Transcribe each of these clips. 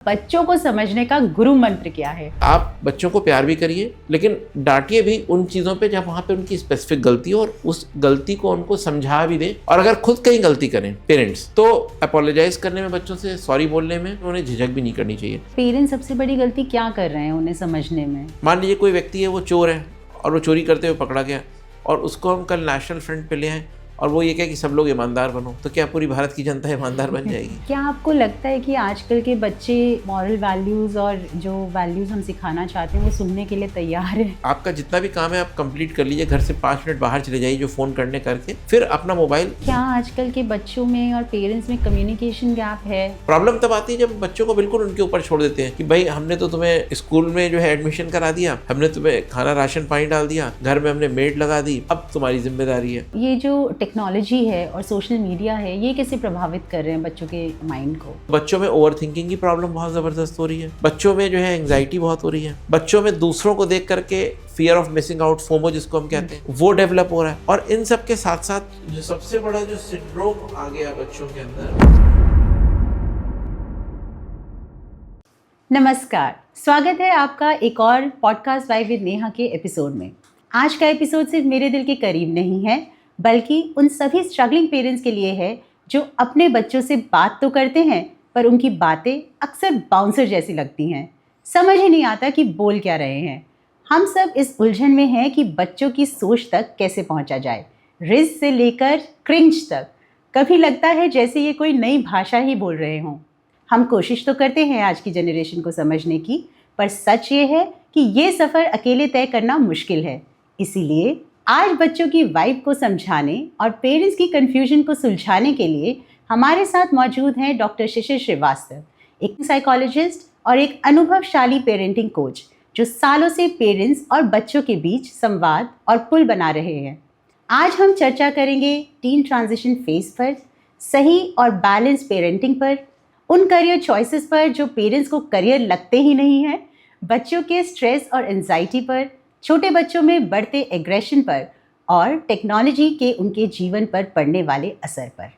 बच्चों को समझने का गुरु मंत्र क्या है? आप बच्चों को प्यार भी करिए, लेकिन डांटिए भी उन चीज़ों पे जब वहाँ पे उनकी स्पेसिफिक गलती हो, और उस गलती को उनको समझा भी दें। और अगर खुद कहीं गलती करें पेरेंट्स, तो अपोलोजाइज करने में, बच्चों से सॉरी बोलने में उन्हें झिझक भी नहीं करनी चाहिए। पेरेंट्स सबसे बड़ी गलती क्या कर रहे हैं उन्हें समझने में? मान लीजिए कोई व्यक्ति है, वो चोर है और वो चोरी करते हुए पकड़ा गया, और उसको हम कल नेशनल फ्रंट पे ले आए और वो ये कहे कि सब लोग ईमानदार बनो, तो क्या पूरी भारत की जनता ईमानदार बन जाएगी? क्या आपको लगता है कि आजकल के बच्चे मॉरल वैल्यूज और जो वैल्यूज हम सिखाना चाहते हैं वो सुनने के लिए तैयार है? आपका जितना भी काम है आप कंप्लीट कर लीजिए, घर से 5 मिनट बाहर चले जाइए जो फ़ोन करने करके, फिर अपना मोबाइल। क्या आजकल के बच्चों में और पेरेंट्स में कम्युनिकेशन गैप है? प्रॉब्लम तब आती है जब बच्चों को बिल्कुल उनके ऊपर छोड़ देते हैं कि भाई हमने तो तुम्हें स्कूल में जो है एडमिशन करा दिया, हमने तुम्हें खाना राशन पानी डाल दिया, घर में हमने मेड लगा दी, अब तुम्हारी जिम्मेदारी है। ये जो टेक्नोलॉजी है और सोशल मीडिया है, ये कैसे प्रभावित कर रहे हैं बच्चों के माइंड को? बच्चों में ओवर थिंकिंग की प्रॉब्लम बहुत ज़बरदस्त हो रही है, बच्चों में जो है एंग्जाइटी बहुत हो रही है, बच्चों में दूसरों को देख करके fear of missing out, FOMO जिसको हम कहते हैं, वो डेवलप हो रहा है। और इन सब के साथ साथ जो सबसे बड़ा जो सिंड्रोम आ गया बच्चों के अंदर। नमस्कार, स्वागत है आपका एक और पॉडकास्ट वाइब विद नेहा के एपिसोड में। आज का एपिसोड सिर्फ मेरे दिल के करीब नहीं है, बल्कि उन सभी स्ट्रगलिंग पेरेंट्स के लिए है जो अपने बच्चों से बात तो करते हैं, पर उनकी बातें अक्सर बाउंसर जैसी लगती हैं। समझ ही नहीं आता कि बोल क्या रहे हैं। हम सब इस उलझन में हैं कि बच्चों की सोच तक कैसे पहुंचा जाए, रिज से लेकर क्रिंज तक। कभी लगता है जैसे ये कोई नई भाषा ही बोल रहे हों। हम कोशिश तो करते हैं आज की जनरेशन को समझने की, पर सच ये है कि ये सफ़र अकेले तय करना मुश्किल है। इसीलिए आज बच्चों की वाइब को समझाने और पेरेंट्स की कन्फ्यूजन को सुलझाने के लिए हमारे साथ मौजूद हैं डॉक्टर शिशिर श्रीवास्तव, एक साइकोलॉजिस्ट और एक अनुभवशाली पेरेंटिंग कोच जो सालों से पेरेंट्स और बच्चों के बीच संवाद और पुल बना रहे हैं। आज हम चर्चा करेंगे टीन ट्रांजिशन फेज पर, सही और बैलेंस पेरेंटिंग पर, उन करियर चॉइसेस पर जो पेरेंट्स को करियर लगते ही नहीं है, बच्चों के स्ट्रेस और एंजाइटी पर, छोटे बच्चों में बढ़ते एग्रेशन पर और टेक्नोलॉजी के उनके जीवन पर पड़ने वाले असर पर।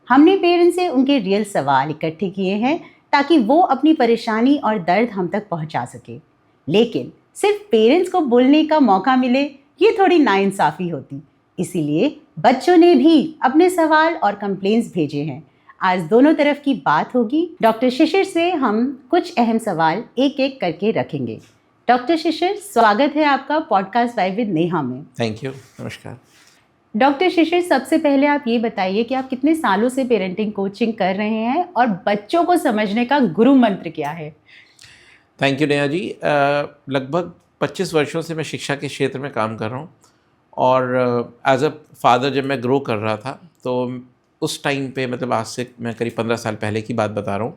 हमने पेरेंट्स से उनके रियल सवाल इकट्ठे किए हैं ताकि वो अपनी परेशानी और दर्द हम तक पहुंचा सके। लेकिन सिर्फ पेरेंट्स को बोलने का मौका मिले, ये थोड़ी नाइंसाफ़ी होती। इसीलिए बच्चों ने भी अपने सवाल और कंप्लेंट्स भेजे हैं। आज दोनों तरफ की बात होगी। डॉक्टर शिशिर से हम कुछ अहम सवाल एक एक करके रखेंगे। डॉक्टर शिशिर, स्वागत है आपका पॉडकास्ट वाइब विद नेहा में। थैंक यू, नमस्कार। डॉक्टर शिशिर, सबसे पहले आप ये बताइए कि आप कितने सालों से पेरेंटिंग कोचिंग कर रहे हैं और बच्चों को समझने का गुरु मंत्र क्या है? Thank you Neha ji. लगभग 25 वर्षों से मैं शिक्षा के क्षेत्र में काम कर रहा हूँ, और एज अ फादर जब मैं ग्रो कर रहा था, तो उस टाइम पे, मतलब आज से मैं करीब 15 साल पहले की बात बता रहा हूँ,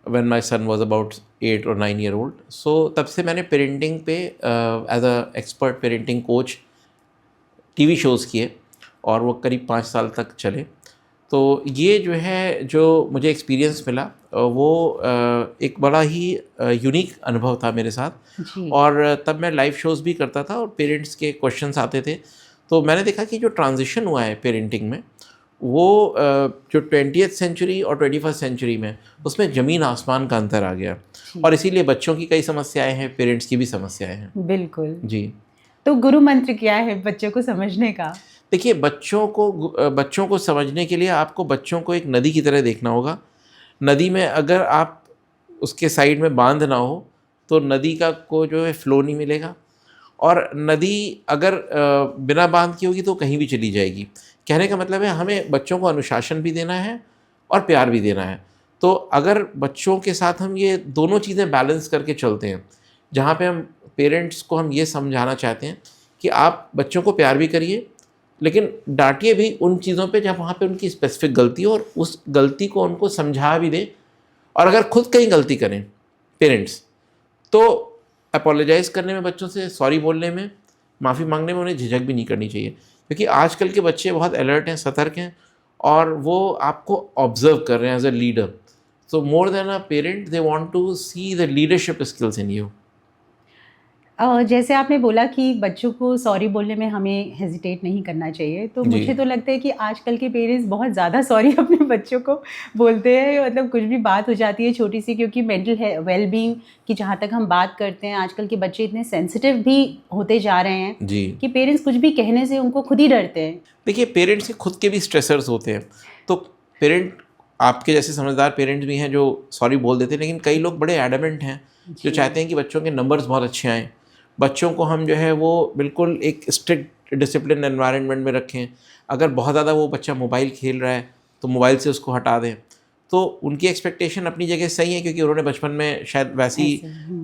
when my son was about 8 or 9 year old. So तब से मैंने पेरेंटिंग पे as a expert parenting coach TV shows किए, और वो करीब 5 साल तक चले। तो ये जो है, जो मुझे एक्सपीरियंस मिला, वो एक बड़ा ही यूनिक अनुभव था मेरे साथ जी। और तब मैं लाइव शोज़ भी करता था और पेरेंट्स के क्वेश्चंस आते थे। तो मैंने देखा कि जो ट्रांजिशन हुआ है पेरेंटिंग में, वो जो 20th सेंचुरी और 21st सेंचुरी में, उसमें ज़मीन आसमान का अंतर आ गया। और इसीलिए बच्चों की कई समस्याएं हैं, पेरेंट्स की भी समस्याएं हैं। बिल्कुल जी। तो गुरु मंत्र क्या है बच्चों को समझने का? देखिए, बच्चों को समझने के लिए आपको बच्चों को एक नदी की तरह देखना होगा। नदी में अगर आप उसके साइड में बांध ना हो, तो नदी का को जो है फ़्लो नहीं मिलेगा, और नदी अगर बिना बांध की होगी तो कहीं भी चली जाएगी। कहने का मतलब है, हमें बच्चों को अनुशासन भी देना है और प्यार भी देना है। तो अगर बच्चों के साथ हम ये दोनों चीज़ें बैलेंस करके चलते हैं, जहाँ पे हम पेरेंट्स को हम ये समझाना चाहते हैं कि आप बच्चों को प्यार भी करिए, लेकिन डांटिए भी उन चीज़ों पे जब वहाँ पे उनकी स्पेसिफिक गलती हो, और उस गलती को उनको समझा भी दें। और अगर खुद कहीं गलती करें पेरेंट्स, तो अपोलोजाइज़ करने में, बच्चों से सॉरी बोलने में, माफ़ी मांगने में उन्हें झिझक भी नहीं करनी चाहिए। क्योंकि आजकल के बच्चे बहुत अलर्ट हैं, सतर्क हैं, और वो आपको ऑब्जर्व कर रहे हैं as a leader. So more than a parent, they want to see the leadership skills in you. जैसे आपने बोला कि बच्चों को सॉरी बोलने में हमें हेजिटेट नहीं करना चाहिए, तो जी। मुझे तो लगता है कि आजकल के पेरेंट्स बहुत ज़्यादा सॉरी अपने बच्चों को बोलते हैं। मतलब कुछ भी बात हो जाती है छोटी सी, क्योंकि मेंटल वेल बीइंग की जहाँ तक हम बात करते हैं, आजकल के बच्चे इतने सेंसिटिव भी होते जा रहे हैं जी। कि पेरेंट्स कुछ भी कहने से उनको खुद ही डरते हैं। देखिए, पेरेंट्स के खुद के भी स्ट्रेसर्स होते हैं, तो पेरेंट आपके जैसे समझदार पेरेंट्स भी हैं जो सॉरी बोल देते हैं, लेकिन कई लोग बड़े एडमेंट हैं जो जी। चाहते हैं कि बच्चों के नंबर्स बहुत अच्छे आएँ, बच्चों को हम जो है वो बिल्कुल एक स्ट्रिक्ट डिसिप्लिन एनवायरनमेंट में रखें। अगर बहुत ज़्यादा वो बच्चा मोबाइल खेल रहा है तो मोबाइल से उसको हटा दें। तो उनकी एक्सपेक्टेशन अपनी जगह सही है, क्योंकि उन्होंने बचपन में शायद वैसी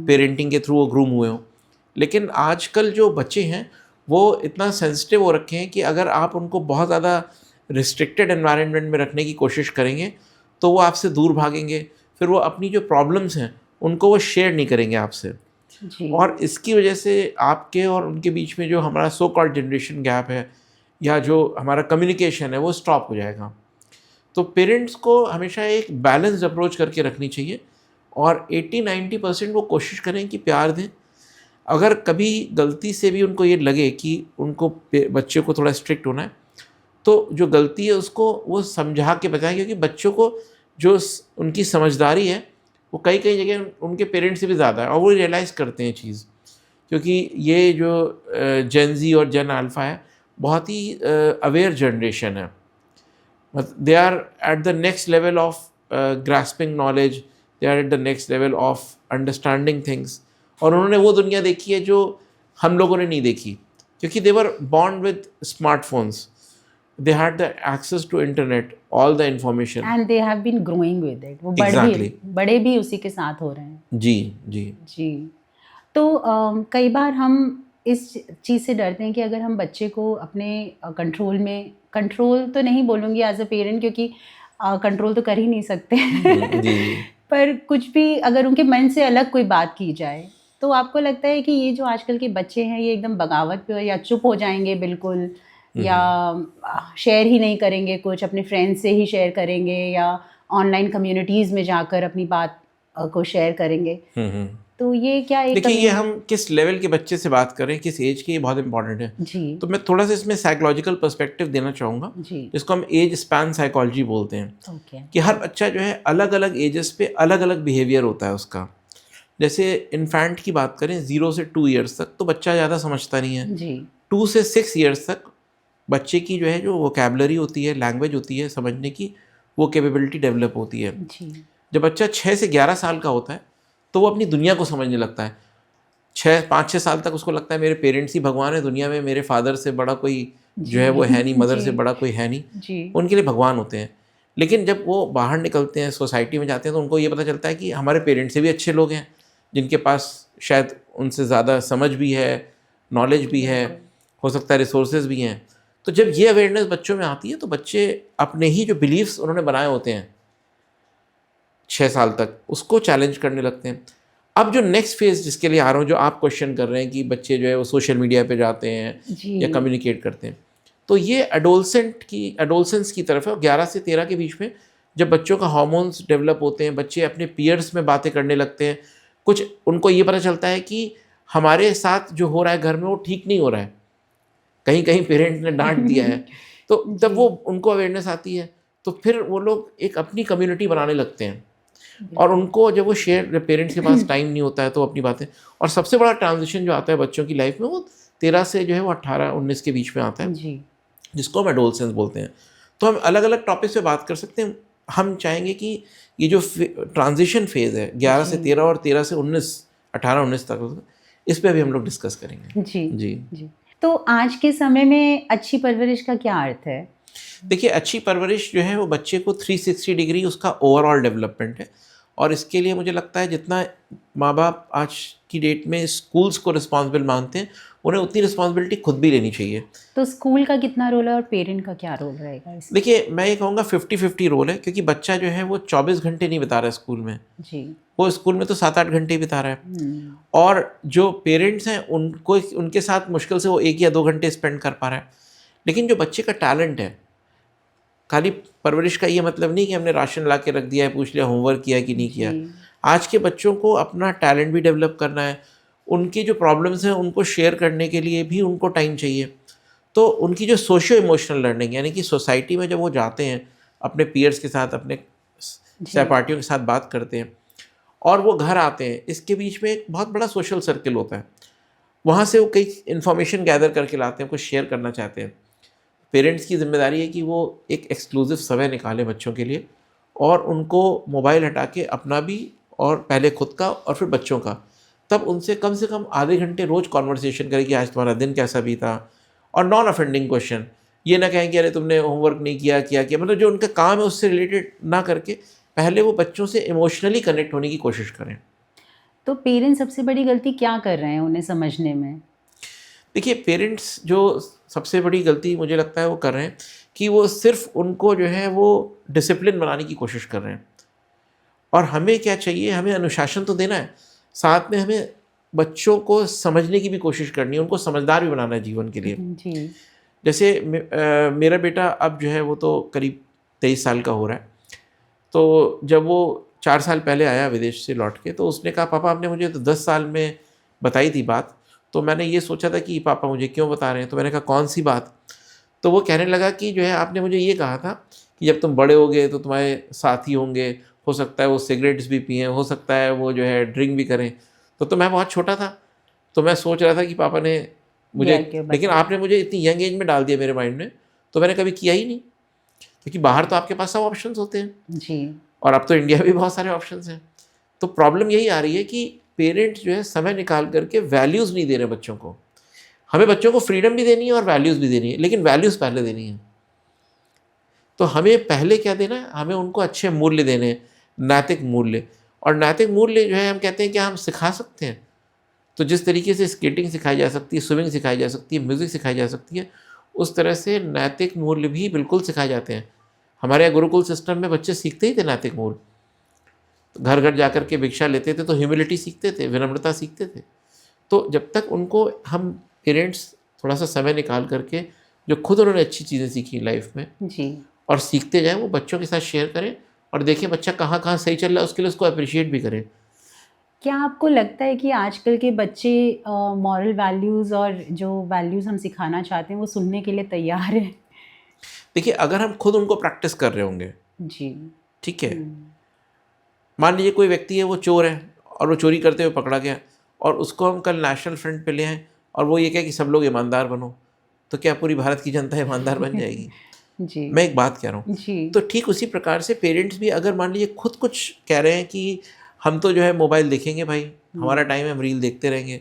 पेरेंटिंग के थ्रू वो ग्रूम हुए हों। लेकिन आजकल जो बच्चे हैं वो इतना सेंसिटिव हो रखे हैं कि अगर आप उनको बहुत ज़्यादा रिस्ट्रिक्टेड एनवायरनमेंट में रखने की कोशिश करेंगे तो वो आपसे दूर भागेंगे, फिर वो अपनी जो प्रॉब्लम्स हैं उनको वो शेयर नहीं करेंगे आपसे। जी। और इसकी वजह से आपके और उनके बीच में जो हमारा सो कॉल्ड जनरेशन गैप है या जो हमारा कम्युनिकेशन है वो स्टॉप हो जाएगा। तो पेरेंट्स को हमेशा एक बैलेंस्ड अप्रोच करके रखनी चाहिए और 80-90% वो कोशिश करें कि प्यार दें। अगर कभी गलती से भी उनको ये लगे कि उनको बच्चे को थोड़ा स्ट्रिक्ट होना है, तो जो गलती है उसको वो समझा के बताएं, क्योंकि बच्चों को जो उनकी समझदारी है वो कई कई जगह उनके पेरेंट्स से भी ज़्यादा है और वो रियलाइज़ करते हैं चीज़। क्योंकि ये जो जेन ज़ी और जेन अल्फ़ा है बहुत ही अवेयर जनरेशन है। They are at the next level of grasping knowledge, they are at the next level of understanding things, और उन्होंने वो दुनिया देखी है जो हम लोगों ने नहीं देखी, क्योंकि they were born with smartphones, they had the access to internet, all the information. And they have been growing with it. वो Exactly. बड़े भी उसी के साथ हो रहे हैं। जी जी। जी। तो कई बार हम इस चीज़ से डरते हैं कि अगर हम बच्चे को अपने कंट्रोल में, कंट्रोल तो नहीं बोलूँगी एज अ पेरेंट, क्योंकि कंट्रोल तो कर ही नहीं सकते जी जी। पर कुछ भी अगर उनके मन से अलग कोई बात की जाए, तो आपको लगता है कि ये जो आजकल के बच्चे हैं ये एकदम बगावत पे या चुप हो जाएंगे बिल्कुल, या शेयर ही नहीं करेंगे, कुछ अपने फ्रेंड्स से ही शेयर करेंगे या ऑनलाइन कम्युनिटीज़ में जाकर अपनी बात को शेयर करेंगे? तो ये क्या एक देखिए, ये हम किस लेवल के बच्चे से बात करें, किस एज के, ये बहुत इंपॉर्टेंट है। जी। तो मैं थोड़ा सा इसमें साइकोलॉजिकल पर्सपेक्टिव देना चाहूँगा, जी। जिसको हम एज स्पैन साइकोलॉजी बोलते हैं। ओके। कि हर बच्चा जो है अलग अलग एजेस पे अलग अलग बिहेवियर होता है उसका। जैसे इन्फेंट की बात करें 0 से 2 ईयर्स तक तो बच्चा ज़्यादा समझता नहीं है। जी। 2 से 6 ईयर्स तक बच्चे की जो है जो वोकैबुलरी होती है, लैंग्वेज होती है समझने की, वो कैपेबिलिटी डेवलप होती है। जी। जब बच्चा 6 से 11 साल का होता है तो वो अपनी दुनिया को समझने लगता है। 5-6 साल तक उसको लगता है मेरे पेरेंट्स ही भगवान है दुनिया में, मेरे फादर से बड़ा कोई जो है वो है नहीं, मदर से बड़ा कोई है नहीं, जी। उनके लिए भगवान होते हैं। लेकिन जब वो बाहर निकलते हैं, सोसाइटी में जाते हैं, तो उनको ये पता चलता है कि हमारे पेरेंट्स से भी अच्छे लोग हैं, जिनके पास शायद उनसे ज़्यादा समझ भी है, नॉलेज भी है, हो सकता है रिसोर्सेज भी हैं। तो जब ये अवेयरनेस बच्चों में आती है तो बच्चे अपने ही जो बिलीव्स उन्होंने बनाए होते हैं 6 साल तक, उसको चैलेंज करने लगते हैं। अब जो नेक्स्ट फेज़ जिसके लिए आ रहा हूँ, जो आप क्वेश्चन कर रहे हैं कि बच्चे जो है वो सोशल मीडिया पे जाते हैं जी। या कम्युनिकेट करते हैं, तो ये एडोलसेंस की तरफ है। और 11 से 13 के बीच में जब बच्चों का हार्मोन्स डेवलप होते हैं, बच्चे अपने पीयर्स में बातें करने लगते हैं, कुछ उनको ये पता चलता है कि हमारे साथ जो हो रहा है घर में वो ठीक नहीं हो रहा है, कहीं कहीं पेरेंट्स ने डांट दिया है। तो जब वो उनको अवेयरनेस आती है तो फिर वो लोग एक अपनी कम्युनिटी बनाने लगते हैं, और उनको जब वो शेयर, पेरेंट्स के पास टाइम नहीं होता है तो अपनी बातें। और सबसे बड़ा ट्रांजिशन जो आता है बच्चों की लाइफ में वो 13 से जो है वो 18-19 के बीच में आता है, जी। जिसको हम एडोलसेंस बोलते हैं। तो हम अलग अलग टॉपिक्स पे बात कर सकते हैं। हम चाहेंगे कि ये जो ट्रांजिशन फेज़ है 11 से 13 और 13 से 19, 18-19 तक, इस पर भी हम लोग डिस्कस करेंगे। जी। जी जी। तो आज के समय में अच्छी परवरिश का क्या अर्थ है? देखिए, अच्छी परवरिश जो है वो बच्चे को 360 डिग्री उसका ओवरऑल डेवलपमेंट है, और इसके लिए मुझे लगता है जितना माँ बाप आज की डेट में स्कूल्स को रिस्पॉन्सिबल मानते हैं, उन्हें उतनी रिस्पॉन्सिबिलिटी खुद भी लेनी चाहिए। तो स्कूल का कितना रोल है और पेरेंट का क्या रोल रहेगा इसमें? देखिए, मैं ये कहूँगा 50-50 रोल है, क्योंकि बच्चा जो है वो 24 घंटे नहीं बिता रहा है स्कूल में, जी। वो स्कूल में तो 7-8 घंटे बिता रहा है। और जो पेरेंट्स हैं उनको, उनके साथ मुश्किल से वो 1 या 2 घंटे स्पेंड कर पा रहा है। लेकिन जो बच्चे का टैलेंट है, खाली परवरिश का ये मतलब नहीं कि हमने राशन ला के रख दिया है, पूछ लिया होमवर्क किया कि नहीं किया। आज के बच्चों को अपना टैलेंट भी डेवलप करना है, उनकी जो प्रॉब्लम्स हैं उनको शेयर करने के लिए भी उनको टाइम चाहिए। तो उनकी जो सोशियो इमोशनल लर्निंग, यानी कि सोसाइटी में जब वो जाते हैं, अपने पीयर्स के साथ, अपने सहपाठियों के साथ बात करते हैं और वो घर आते हैं, इसके बीच में एक बहुत बड़ा सोशल सर्कल होता है। वहाँ से वो कई इन्फॉर्मेशन गैदर करके लाते हैं, कुछ शेयर करना चाहते हैं। पेरेंट्स की जिम्मेदारी है कि वो एक एक्सक्लूसिव समय निकालें बच्चों के लिए और उनको मोबाइल हटा के अपना भी, और पहले खुद का और फिर बच्चों का, तब उनसे कम से कम आधे घंटे रोज़ कॉन्वर्सेशन करें कि आज तुम्हारा दिन कैसा बीता। और नॉन ऑफेंडिंग क्वेश्चन, ये ना कहें कि अरे तुमने होमवर्क नहीं किया, किया, मतलब जो उनका काम है उससे रिलेटेड ना करके पहले वो बच्चों से इमोशनली कनेक्ट होने की कोशिश करें। तो पेरेंट्स सबसे बड़ी गलती क्या कर रहे हैं उन्हें समझने में? देखिए, पेरेंट्स जो सबसे बड़ी गलती मुझे लगता है वो कर रहे हैं कि वो सिर्फ उनको जो है वो डिसिप्लिन बनाने की कोशिश कर रहे हैं। और हमें क्या चाहिए, हमें अनुशासन तो देना है, साथ में हमें बच्चों को समझने की भी कोशिश करनी है, उनको समझदार भी बनाना है जीवन के लिए। जी। जैसे मेरा बेटा अब जो है वो तो करीब 23 साल का हो रहा है। तो जब वो 4 साल पहले आया विदेश से लौट के, तो उसने कहा पापा आपने मुझे तो 10 साल में बताई थी बात, तो मैंने ये सोचा था कि पापा मुझे क्यों बता रहे हैं। तो मैंने कहा कौन सी बात? तो वो कहने लगा कि जो है आपने मुझे ये कहा था कि जब तुम बड़े होगे तो तुम्हारे साथी होंगे, हो सकता है वो सिगरेट्स भी पिएँ, हो सकता है वो जो है ड्रिंक भी करें। तो मैं बहुत छोटा था, तो मैं सोच रहा था कि पापा ने मुझे, लेकिन आपने मुझे इतनी यंग एज में डाल दिया मेरे माइंड में, तो मैंने कभी किया ही नहीं, क्योंकि बाहर तो आपके पास सब ऑप्शंस होते हैं जी। और अब तो इंडिया में भी बहुत सारे ऑप्शंस हैं। तो प्रॉब्लम यही आ रही है कि पेरेंट्स जो है समय निकाल करके वैल्यूज़ नहीं दे रहे बच्चों को। हमें बच्चों को फ्रीडम भी देनी है और वैल्यूज़ भी देनी है, लेकिन वैल्यूज़ पहले देनी है। तो हमें पहले क्या देना है, हमें उनको अच्छे मूल्य देने हैं, नैतिक मूल्य। और नैतिक मूल्य जो है हम कहते हैं कि हम सिखा सकते हैं। तो जिस तरीके से स्केटिंग सिखाई जा सकती है, स्विमिंग सिखाई जा सकती है, म्यूज़िक सिखाई जा सकती है, उस तरह से नैतिक मूल्य भी बिल्कुल सिखाए जाते हैं। हमारे यहाँ गुरुकुल सिस्टम में बच्चे सीखते ही थे नैतिक मूल्य। तो घर घर जा कर के भिक्षा लेते थे तो ह्यूमिलिटी सीखते थे, विनम्रता सीखते थे। तो जब तक उनको हम पेरेंट्स थोड़ा सा समय निकाल करके, जो खुद उन्होंने अच्छी चीज़ें सीखी लाइफ में जी। और सीखते जाएँ, वो बच्चों के साथ शेयर करें और देखें बच्चा कहाँ कहाँ सही चल रहा है, उसके लिए उसको अप्रिशिएट भी करें। क्या आपको लगता है कि आजकल के बच्चे मॉरल वैल्यूज़ और जो वैल्यूज़ हम सिखाना चाहते हैं वो सुनने के लिए तैयार हैं? देखिए, अगर हम खुद उनको प्रैक्टिस कर रहे होंगे, जी। ठीक है, मान लीजिए कोई व्यक्ति है वो चोर है और वो चोरी करते हुए पकड़ा गया और उसको हम कल नेशनल फ्रंट पे ले आएँ और वो ये कहे कि सब लोग ईमानदार बनो, तो क्या पूरी भारत की जनता ईमानदार बन जाएगी? जी। मैं एक बात कह रहा हूँ। जी। तो ठीक उसी प्रकार से पेरेंट्स भी अगर मान लीजिए खुद कुछ कह रहे हैं कि हम तो जो है मोबाइल देखेंगे भाई, हमारा टाइम है, हम रील देखते रहेंगे,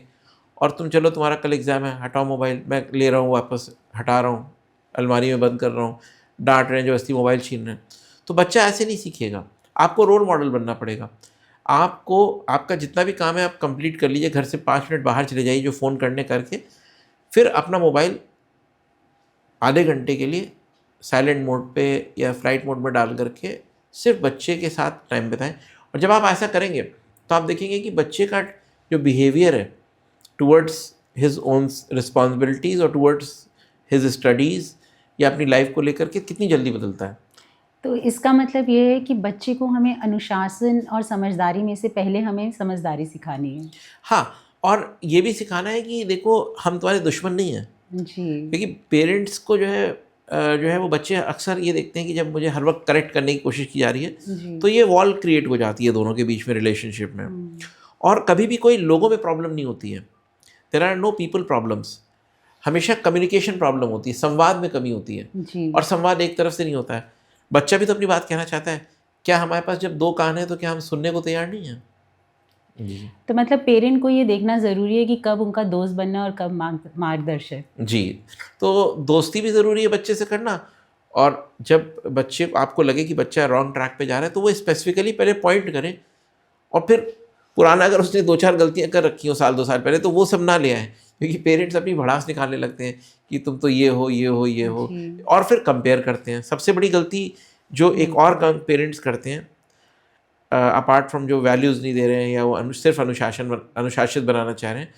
और तुम चलो तुम्हारा कल एग्ज़ाम है, हटाओ मोबाइल, मैं ले रहा हूँ वापस, हटा रहा हूँ, अलमारी में बंद कर रहा हूँ, डांट रहे हैं ज़बरदस्ती मोबाइल छीन रहे हैं, तो बच्चा ऐसे नहीं सीखेगा। आपको रोल मॉडल बनना पड़ेगा। आपको आपका जितना भी काम है आप कंप्लीट कर लीजिए, घर से 5 मिनट बाहर चले जाइए जो फ़ोन करने करके, फिर अपना मोबाइल आधे घंटे के लिए साइलेंट मोड पे या फ्लाइट मोड में डाल करके सिर्फ बच्चे के साथ टाइम बिताएं। और जब आप ऐसा करेंगे तो आप देखेंगे कि बच्चे का जो बिहेवियर है टुवर्ड्स हिज ओन रिस्पॉन्सिबिलिटीज़ और टुवर्ड्स हिज स्टडीज़ या अपनी लाइफ को लेकर के कितनी जल्दी बदलता है। तो इसका मतलब ये है कि बच्चे को हमें अनुशासन और समझदारी में से पहले हमें समझदारी सिखानी है। हाँ, और ये भी सिखाना है कि देखो हम तुम्हारे दुश्मन नहीं हैं, जी। क्योंकि पेरेंट्स को जो है वो बच्चे अक्सर ये देखते हैं कि जब मुझे हर वक्त करेक्ट करने की कोशिश की जा रही है, जी। तो ये वॉल क्रिएट हो जाती है दोनों के बीच में, रिलेशनशिप में। और कभी भी कोई लोगों में प्रॉब्लम नहीं होती है, there are no people problems. हमेशा कम्युनिकेशन प्रॉब्लम होती है, संवाद में कमी होती है, जी। और संवाद एक तरफ से नहीं होता है। बच्चा भी तो अपनी बात कहना चाहता है। क्या हमारे पास जब 2 कान हैं तो क्या हम सुनने को तैयार नहीं हैं? जी। तो मतलब पेरेंट को ये देखना ज़रूरी है कि कब उनका दोस्त बनना और कब मार्गदर्शक। जी, तो दोस्ती भी ज़रूरी है बच्चे से करना, और जब बच्चे आपको लगे कि बच्चा रॉन्ग ट्रैक पे जा रहा है तो वो स्पेसिफिकली पहले पॉइंट करें, और फिर पुराना अगर उसने 2-4 गलतियाँ कर रखी हो साल 2 साल पहले तो वो सब ना ले आएँ, क्योंकि पेरेंट्स अपनी भड़ास निकालने लगते हैं कि तुम तो ये हो, ये हो, ये हो, जी। और फिर कंपेयर करते हैं। सबसे बड़ी गलती जो एक और काम पेरेंट्स करते हैं, अपार्ट फ्रॉम जो वैल्यूज़ नहीं दे रहे हैं या वो सिर्फ अनुशासित बनाना चाह रहे हैं,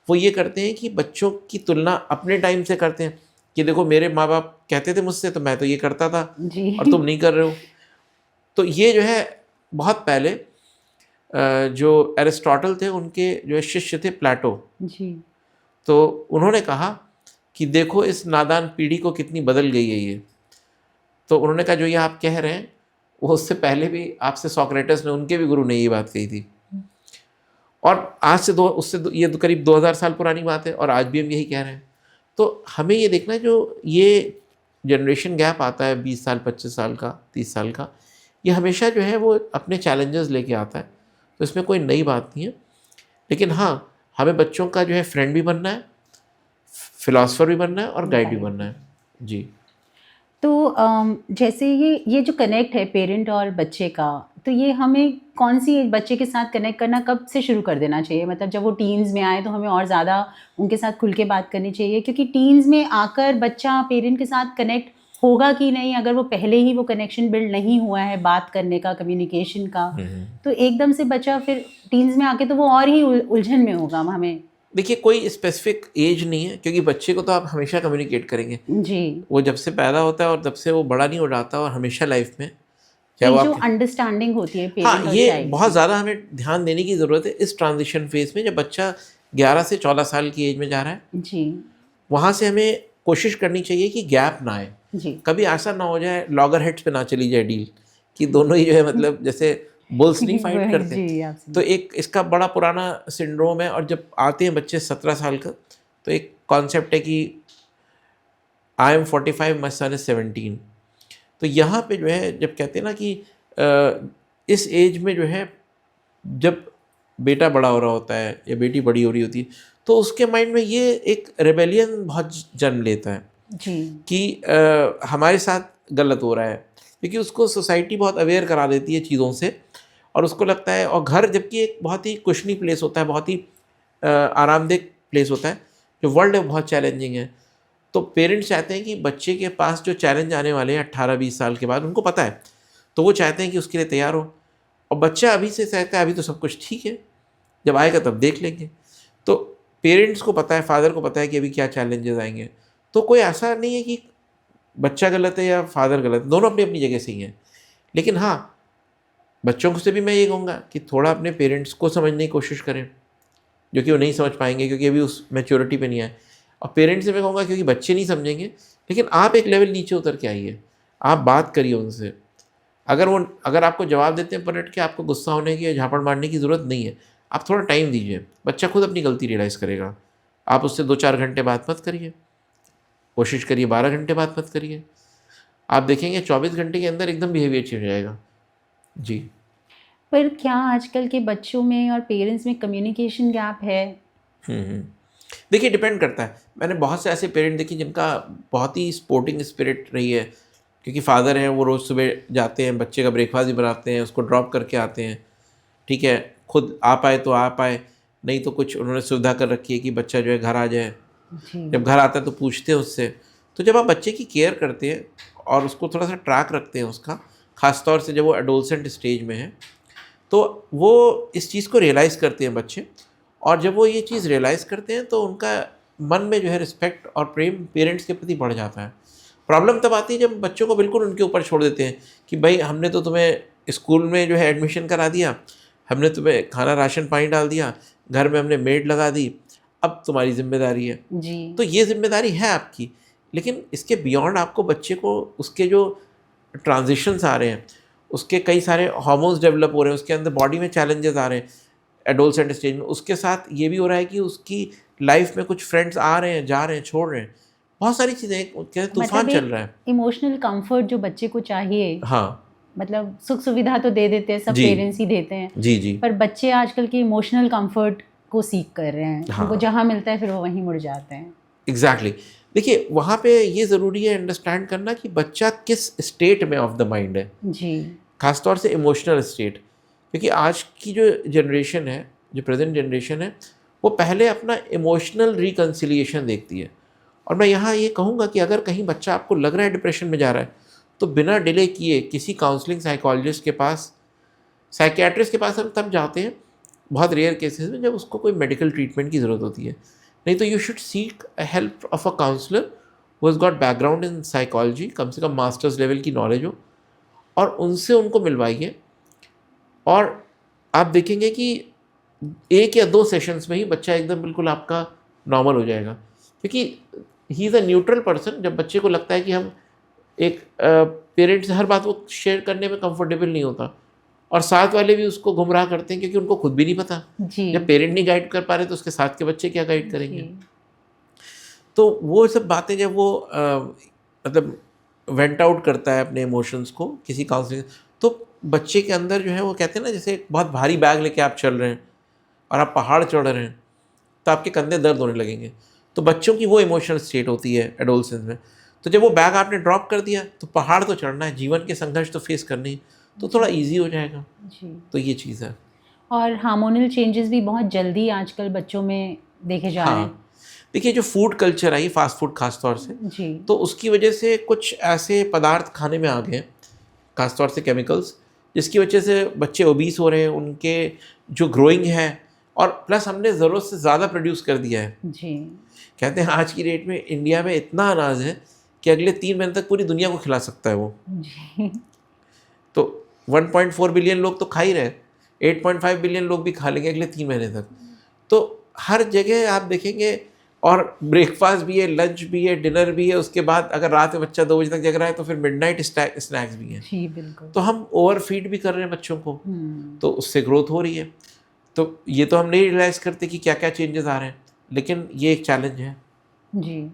वो ये करते हैं कि बच्चों की तुलना अपने टाइम से करते हैं कि देखो मेरे माँ बाप कहते थे मुझसे तो मैं तो ये करता था जी। और तुम नहीं कर रहे हो। तो ये जो है बहुत पहले जो एरिस्टोटल थे उनके जो शिष्य थे प्लेटो, जी। तो उन्होंने कहा कि देखो इस नादान पीढ़ी को कितनी बदल गई है ये। तो उन्होंने कहा जो ये आप कह रहे हैं वो उससे पहले भी आपसे सोक्रेटिस ने, उनके भी गुरु ने ये बात कही थी। और आज से ये करीब 2000 साल पुरानी बात है और आज भी हम यही कह रहे हैं। तो हमें ये देखना है, जो ये जनरेशन गैप आता है 20 साल 25 साल का 30 साल का, ये हमेशा जो है वो अपने चैलेंजेस लेके आता है। तो इसमें कोई नई बात नहीं है, लेकिन हाँ हमें बच्चों का जो है फ्रेंड भी बनना है, फिलोसफर भी बनना है और गाइड भी बनना है। जी। तो जैसे ये जो कनेक्ट है पेरेंट और बच्चे का, तो ये हमें कौन सी एज बच्चे के साथ कनेक्ट करना कब से शुरू कर देना चाहिए? मतलब जब वो टीन्स में आए तो हमें और ज़्यादा उनके साथ खुल के बात करनी चाहिए, क्योंकि टीन्स में आकर बच्चा पेरेंट के साथ कनेक्ट होगा कि नहीं, अगर वो पहले ही वो कनेक्शन बिल्ड नहीं हुआ है बात करने का, कम्युनिकेशन का, तो एकदम से बच्चा फिर टीन्स में आके तो वो और ही उलझन में होगा। हमें देखिए कोई स्पेसिफिक एज नहीं है, क्योंकि बच्चे को तो आप हमेशा कम्युनिकेट करेंगे। जी। वो जब से पैदा होता है और तब से वो बड़ा नहीं हो जाता, और हमेशा लाइफ में एक जो अंडरस्टैंडिंग होती है पेरेंट हाँ, और ये चाइल्ड, बहुत ज़्यादा हमें ध्यान देने की ज़रूरत है इस ट्रांजिशन फेज में, जब बच्चा 11 से 14 साल की एज में जा रहा है। जी। वहाँ से हमें कोशिश करनी चाहिए कि गैप ना आए। जी। कभी ऐसा ना हो जाए लॉगर हेड्स पे ना चली जाए डील, कि दोनों ही जो है मतलब जैसे बुल्स नहीं फाइट करते। जी, तो एक इसका बड़ा पुराना सिंड्रोम है, और जब आते हैं बच्चे 17 साल का, तो एक कॉन्सेप्ट है कि I am 45 my sun is 17। तो यहाँ पे जो है जब कहते हैं ना कि इस एज में जो है जब बेटा बड़ा हो रहा होता है या बेटी बड़ी हो रही होती है, तो उसके माइंड में ये एक रेबेलियन बहुत जन्म लेता है जी। कि हमारे साथ गलत हो रहा है, क्योंकि उसको सोसाइटी बहुत अवेयर करा देती है चीज़ों से, और उसको लगता है, और घर जबकि एक बहुत ही कुशनी प्लेस होता है, बहुत ही आरामदेह प्लेस होता है, जो वर्ल्ड है बहुत चैलेंजिंग है। तो पेरेंट्स चाहते हैं कि बच्चे के पास जो चैलेंज आने वाले हैं 18-20 साल के बाद, उनको पता है, तो वो चाहते हैं कि उसके लिए तैयार हो। और बच्चा अभी से कहता है अभी तो सब कुछ ठीक है, जब आएगा तब देख लेंगे। तो पेरेंट्स को पता है, फादर को पता है कि अभी क्या चैलेंजेस आएंगे। तो कोई ऐसा नहीं है कि बच्चा गलत है या फादर गलत है, दोनों अपनी अपनी जगह सही हैं। लेकिन हाँ, बच्चों से भी मैं ये कहूँगा कि थोड़ा अपने पेरेंट्स को समझने की कोशिश करें, जो कि वो नहीं समझ पाएंगे क्योंकि अभी उस मैच्योरिटी पे नहीं आए। और पेरेंट्स से मैं कहूँगा क्योंकि बच्चे नहीं समझेंगे, लेकिन आप एक लेवल नीचे उतर के आइए, आप बात करिए उनसे। अगर आपको जवाब देते हैं पलट के, आपको गुस्सा होने की या झापड़ मारने की ज़रूरत नहीं है। आप थोड़ा टाइम दीजिए, बच्चा खुद अपनी गलती रियलाइज़ करेगा। आप उससे 2-4 घंटे बात मत करिए, कोशिश करिए 12 घंटे बात मत करिए। आप देखेंगे 24 घंटे के अंदर एकदम बिहेवियर चेंज हो जाएगा। जी। पर क्या आजकल के बच्चों में और पेरेंट्स में कम्युनिकेशन गैप है? देखिए डिपेंड करता है। मैंने बहुत से ऐसे पेरेंट देखे जिनका बहुत ही स्पोर्टिंग स्पिरिट रही है, क्योंकि फादर हैं, वो रोज़ सुबह जाते हैं, बच्चे का ब्रेकफास्ट भी बनाते हैं, उसको ड्रॉप करके आते हैं, ठीक है, खुद आ पाए तो आ पाए, नहीं तो कुछ उन्होंने सुविधा कर रखी है कि बच्चा जो है घर आ जाए। जब घर आता है तो पूछते हैं उससे। तो जब आप बच्चे की केयर करते हैं और उसको थोड़ा सा ट्रैक रखते हैं उसका, ख़ासतौर से जब वो एडोलसेंट स्टेज में है, तो वो इस चीज़ को रियलाइज़ करते हैं बच्चे। और जब वो ये चीज़ रियलाइज़ करते हैं तो उनका मन में जो है रिस्पेक्ट और प्रेम पेरेंट्स के प्रति बढ़ जाता है। प्रॉब्लम तब आती है जब बच्चों को बिल्कुल उनके ऊपर छोड़ देते हैं कि भाई हमने तो तुम्हें स्कूल में जो है एडमिशन करा दिया, हमने तुम्हें खाना राशन पानी डाल दिया, घर में हमने मेड लगा दी, अब तुम्हारी जिम्मेदारी है। जी। तो ये जिम्मेदारी है आपकी, लेकिन इसके बियॉन्ड आपको बच्चे को उसके जो ट्रांजिशंस आ रहे हैं, उसके कई सारे हार्मोन्स डेवलप हो रहे हैं, उसके अंदर बॉडी में चैलेंजेस आ रहे हैं एडोलसेंट स्टेज में, उसके साथ ये भी हो रहा है कि उसकी लाइफ में कुछ फ्रेंड्स आ रहे हैं, जा रहे हैं, छोड़ रहे हैं, बहुत सारी चीज़ें, कहते हैं तूफान मतलब चल रहा है। इमोशनल कंफर्ट जो बच्चे को चाहिए, हाँ, मतलब सुख सुविधा तो दे देते हैं सब, जी। पेरेंट्स ही देते हैं, जी जी। पर बच्चे आजकल के इमोशनल कंफर्ट को सीख कर रहे हैं। हाँ। उनको जहाँ मिलता है फिर वो वहीं मुड़ जाते हैं। एग्जैक्टली देखिए वहाँ पे ये ज़रूरी है अंडरस्टैंड करना कि बच्चा किस स्टेट में ऑफ द माइंड है, जी। खासतौर से इमोशनल स्टेट। क्योंकि आज की जो जनरेशन है, जो प्रेजेंट जनरेशन है, वो पहले अपना इमोशनल रिकन्सिलिएशन देखती है। और मैं यहाँ ये कहूँगा कि अगर कहीं बच्चा आपको लग रहा है डिप्रेशन में जा रहा है, तो बिना डिले किए किसी काउंसलिंग साइकोलॉजिस्ट के पास, साइकियाट्रिस्ट के पास हम तब जाते हैं बहुत रेयर केसेस में जब उसको कोई मेडिकल ट्रीटमेंट की ज़रूरत होती है। नहीं तो you should seek help of a counsellor who has got background in psychology, कम से कम मास्टर्स लेवल की नॉलेज हो, और उनसे उनको मिलवाइए। और आप देखेंगे कि 1 या 2 सेशंस में ही बच्चा एकदम बिल्कुल आपका नॉर्मल हो जाएगा, क्योंकि he is a neutral person. जब बच्चे को लगता है कि हम एक पेरेंट से हर बात वो शेयर करने में कंफर्टेबल नहीं होता, और साथ वाले भी उसको गुमराह करते हैं क्योंकि उनको खुद भी नहीं पता। जी जब पेरेंट नहीं गाइड कर पा रहे तो उसके साथ के बच्चे क्या गाइड करेंगे। जी तो वो सब बातें जब वो मतलब वेंट आउट करता है अपने इमोशंस को किसी काउंसलिंग, तो बच्चे के अंदर जो है वो कहते हैं ना, जैसे एक बहुत भारी बैग लेके आप चल रहे हैं और आप पहाड़ चढ़ रहे हैं तो आपके कंधे दर्द होने लगेंगे। तो बच्चों की वो इमोशनल स्टेट होती है एडोलसेंस में। तो जब वो बैग आपने ड्रॉप कर दिया तो पहाड़ तो चढ़ना है, जीवन के संघर्ष तो फेस करनी है, तो थोड़ा ईजी हो जाएगा। जी। तो ये चीज़ है। और हार्मोनल चेंजेस भी बहुत जल्दी आजकल बच्चों में देखे जा रहे हैं। हाँ, देखिए जो food culture I, fast food खास तौर से, जी तो उसकी वजह से कुछ ऐसे पदार्थ खाने में आ गए हैं, खास तौर से केमिकल्स, जिसकी वजह से बच्चे ओबीस हो रहे हैं, उनके जो ग्रोइंग है, और प्लस हमने ज़रूरत से ज़्यादा प्रोड्यूस कर दिया है। जी कहते हैं आज की डेट में इंडिया में इतना अनाज है कि अगले 3 महीने तक पूरी दुनिया को खिला सकता है वो। जी तो 1.4 बिलियन लोग तो खा ही रहे हैं, 8.5 बिलियन लोग भी खा लेंगे अगले 3 महीने तक। तो हर जगह आप देखेंगे, और ब्रेकफास्ट भी है, लंच भी है, डिनर भी है, उसके बाद अगर रात में बच्चा 2 बजे तक जग रहा है तो फिर मिडनाइट स्नैक्स भी हैं। जी बिल्कुल। तो हम ओवर फीड भी कर रहे हैं बच्चों को, तो उससे ग्रोथ हो रही है। तो ये तो हम नहीं रियलाइज़ करते कि क्या क्या चेंजेस आ रहे हैं, लेकिन ये एक चैलेंज है। जी।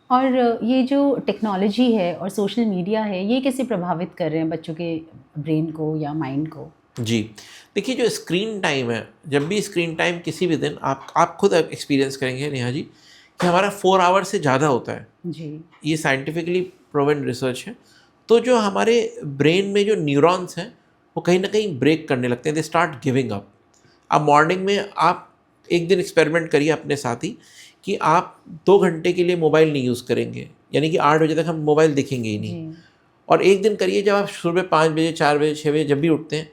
और ये जो टेक्नोलॉजी है और सोशल मीडिया है, ये कैसे प्रभावित कर रहे हैं बच्चों के ब्रेन को या माइंड को? जी, देखिए जो स्क्रीन टाइम है, जब भी स्क्रीन टाइम किसी भी दिन आप खुद एक्सपीरियंस करेंगे नेहा जी, कि हमारा 4 आवर से ज़्यादा होता है। जी ये साइंटिफिकली प्रूवन रिसर्च है। तो जो हमारे ब्रेन में जो न्यूरॉन्स हैं वो कहीं ना कहीं ब्रेक करने लगते हैं, दे स्टार्ट गिविंग अप। अब मॉर्निंग में आप एक दिन एक्सपेरिमेंट करिए अपने साथ ही कि आप 2 घंटे के लिए मोबाइल नहीं यूज़ करेंगे, यानी कि 8 बजे तक हम मोबाइल देखेंगे ही नहीं। जी और एक दिन करिए जब आप सुबह 5 बजे, 4 बजे, 6 बजे जब भी उठते हैं,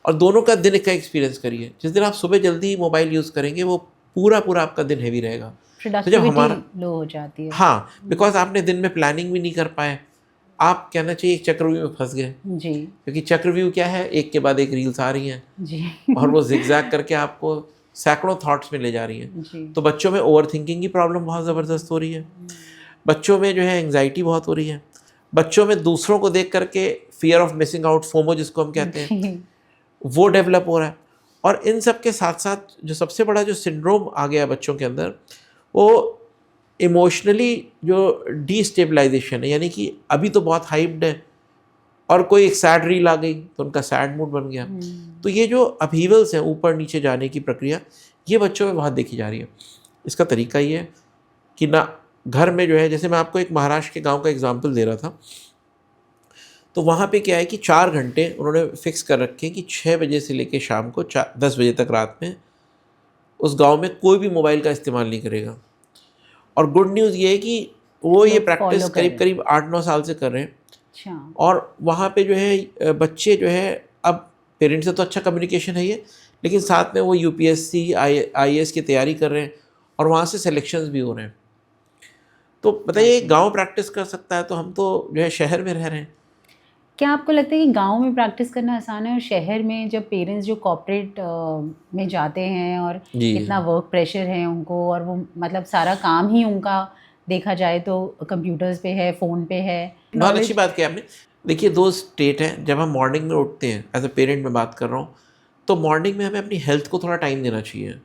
और दोनों का दिन का एक्सपीरियंस करिए। जिस दिन आप सुबह जल्दी मोबाइल यूज़ करेंगे वो पूरा पूरा आपका दिन हैवी रहेगा। तो जब हमारा प्रोडक्टिविटी लो हो जाती है। हाँ, बिकॉज आपने दिन में प्लानिंग भी नहीं कर पाए, आप कहना चाहिए एक चक्रव्यूह में फंस गए। जी क्योंकि चक्रव्यूह क्या है, एक के बाद एक रील्स आ रही हैं जी और वो जिगजैग करके आपको सैकड़ों थॉट्स में ले जा रही हैं। जी तो बच्चों में ओवर थिंकिंग की प्रॉब्लम बहुत ज़बरदस्त हो रही है, बच्चों में जो है एंग्जाइटी बहुत हो रही है, बच्चों में दूसरों को देख करके fear of missing out, FOMO जिसको हम कहते हैं, जी वो डेवलप हो रहा है। और इन सब के साथ साथ जो सबसे बड़ा जो सिंड्रोम आ गया बच्चों के अंदर, वो इमोशनली जो डिस्टेबलाइजेशन है, यानी कि अभी तो बहुत हाइप्ड है और कोई एक सैड रील आ गई तो उनका सैड मूड बन गया। तो ये जो अपहीवल्स हैं, ऊपर नीचे जाने की प्रक्रिया, ये बच्चों में बहुत देखी जा रही है। इसका तरीका ये है कि ना घर में जो है, जैसे मैं आपको एक महाराष्ट्र के गांव का एग्जांपल दे रहा था, तो वहाँ पे क्या है कि 4 घंटे उन्होंने फिक्स कर रखे कि 6 बजे से लेकर शाम को 10 बजे तक रात में उस गांव में कोई भी मोबाइल का इस्तेमाल नहीं करेगा। और गुड न्यूज़ ये है कि वो ये लोग प्रैक्टिस follow कर रहे करीब हैं। करीब 8-9 साल से कर रहे हैं। अच्छा और वहाँ पे जो है बच्चे जो है, अब पेरेंट्स से तो अच्छा कम्युनिकेशन है ये, लेकिन साथ में वो यूपीएससी आईएएस की तैयारी कर रहे हैं और वहाँ से सिलेक्शंस भी हो रहे हैं। तो बताइए, गांव प्रैक्टिस कर सकता है तो हम तो जो है शहर में रह रहे हैं। क्या आपको लगता है कि गांव में प्रैक्टिस करना आसान है और शहर में जब पेरेंट्स जो कॉर्पोरेट में जाते हैं और जी इतना वर्क प्रेशर है उनको, और वो मतलब सारा काम ही उनका देखा जाए तो कंप्यूटर्स पे है, फ़ोन पे है, बहुत अच्छी बात की आपने। देखिए 2 स्टेट हैं, जब हम मॉर्निंग में उठते हैं, एज अ पेरेंट मैं बात कर रहा हूँ, तो मॉर्निंग में हमें अपनी हेल्थ को थोड़ा टाइम देना चाहिए,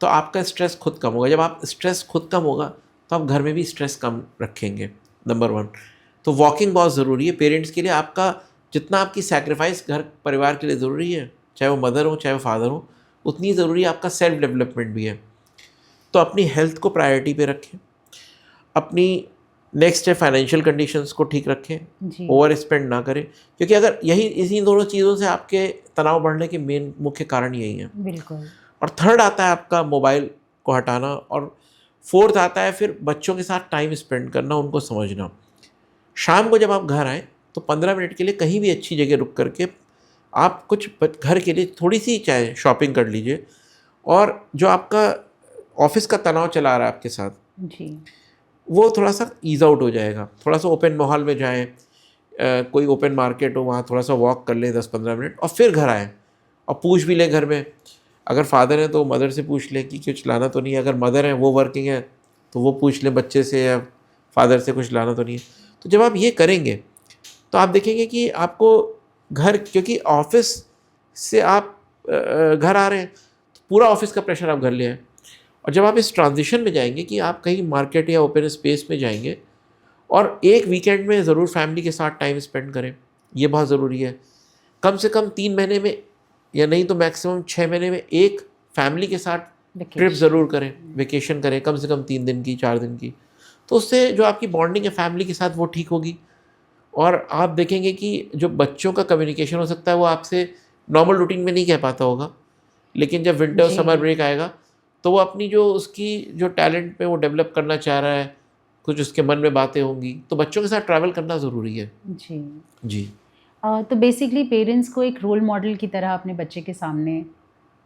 तो आपका स्ट्रेस खुद कम होगा। जब आप स्ट्रेस खुद कम होगा तो आप घर में भी स्ट्रेस कम रखेंगे, नंबर 1। तो वॉकिंग बहुत ज़रूरी है पेरेंट्स के लिए। आपका जितना आपकी सैक्रिफाइस घर परिवार के लिए ज़रूरी है, चाहे वो मदर हो चाहे वो फादर हो, उतनी ज़रूरी आपका सेल्फ डेवलपमेंट भी है। तो अपनी हेल्थ को प्रायोरिटी पे रखें, अपनी नेक्स्ट है फाइनेंशियल कंडीशंस को ठीक रखें, जी ओवर स्पेंड ना करें, क्योंकि अगर यही इसी दोनों चीज़ों से आपके तनाव बढ़ने के मेन मुख्य कारण यही हैं। बिल्कुल और थर्ड आता है आपका मोबाइल को हटाना, और फोर्थ आता है फिर बच्चों के साथ टाइम स्पेंड करना, उनको समझना। शाम को जब आप घर आएँ तो 15 मिनट के लिए कहीं भी अच्छी जगह रुक करके आप कुछ घर के लिए थोड़ी सी चाहे शॉपिंग कर लीजिए, और जो आपका ऑफिस का तनाव चला रहा है आपके साथ, जी वो थोड़ा सा ईज़ आउट हो जाएगा। थोड़ा सा ओपन माहौल में जाएं, कोई ओपन मार्केट हो वहाँ थोड़ा सा वॉक कर लें 10-15 मिनट, और फिर घर आएँ और पूछ भी लें घर में, अगर फादर है तो मदर से पूछ लें कि कुछ लाना तो नहीं है, अगर मदर है वो वर्किंग है तो वो पूछ लें बच्चे से या फादर से कुछ लाना तो नहीं है। तो जब आप ये करेंगे तो आप देखेंगे कि आपको घर, क्योंकि ऑफिस से आप घर आ रहे हैं तो पूरा ऑफिस का प्रेशर आप घर ले आए, और जब आप इस ट्रांजिशन में जाएंगे कि आप कहीं मार्केट या ओपन स्पेस में जाएंगे और एक वीकेंड में ज़रूर फैमिली के साथ टाइम स्पेंड करें, ये बहुत ज़रूरी है। कम से कम 3 महीने में या नहीं तो मैक्सिमम 6 महीने में एक फैमिली के साथ ट्रिप ज़रूर करें, वेकेशन करें, कम से कम 3 दिन की, 4 दिन की। तो उससे जो आपकी बॉन्डिंग है फैमिली के साथ वो ठीक होगी, और आप देखेंगे कि जो बच्चों का कम्युनिकेशन हो सकता है वो आपसे नॉर्मल रूटीन में नहीं कह पाता होगा, लेकिन जब विंटर और समर ब्रेक आएगा तो वो अपनी जो उसकी जो टैलेंट में वो डेवलप करना चाह रहा है, कुछ उसके मन में बातें होंगी, तो बच्चों के साथ ट्रैवल करना ज़रूरी है। जी जी। तो बेसिकली पेरेंट्स को एक रोल मॉडल की तरह अपने बच्चे के सामने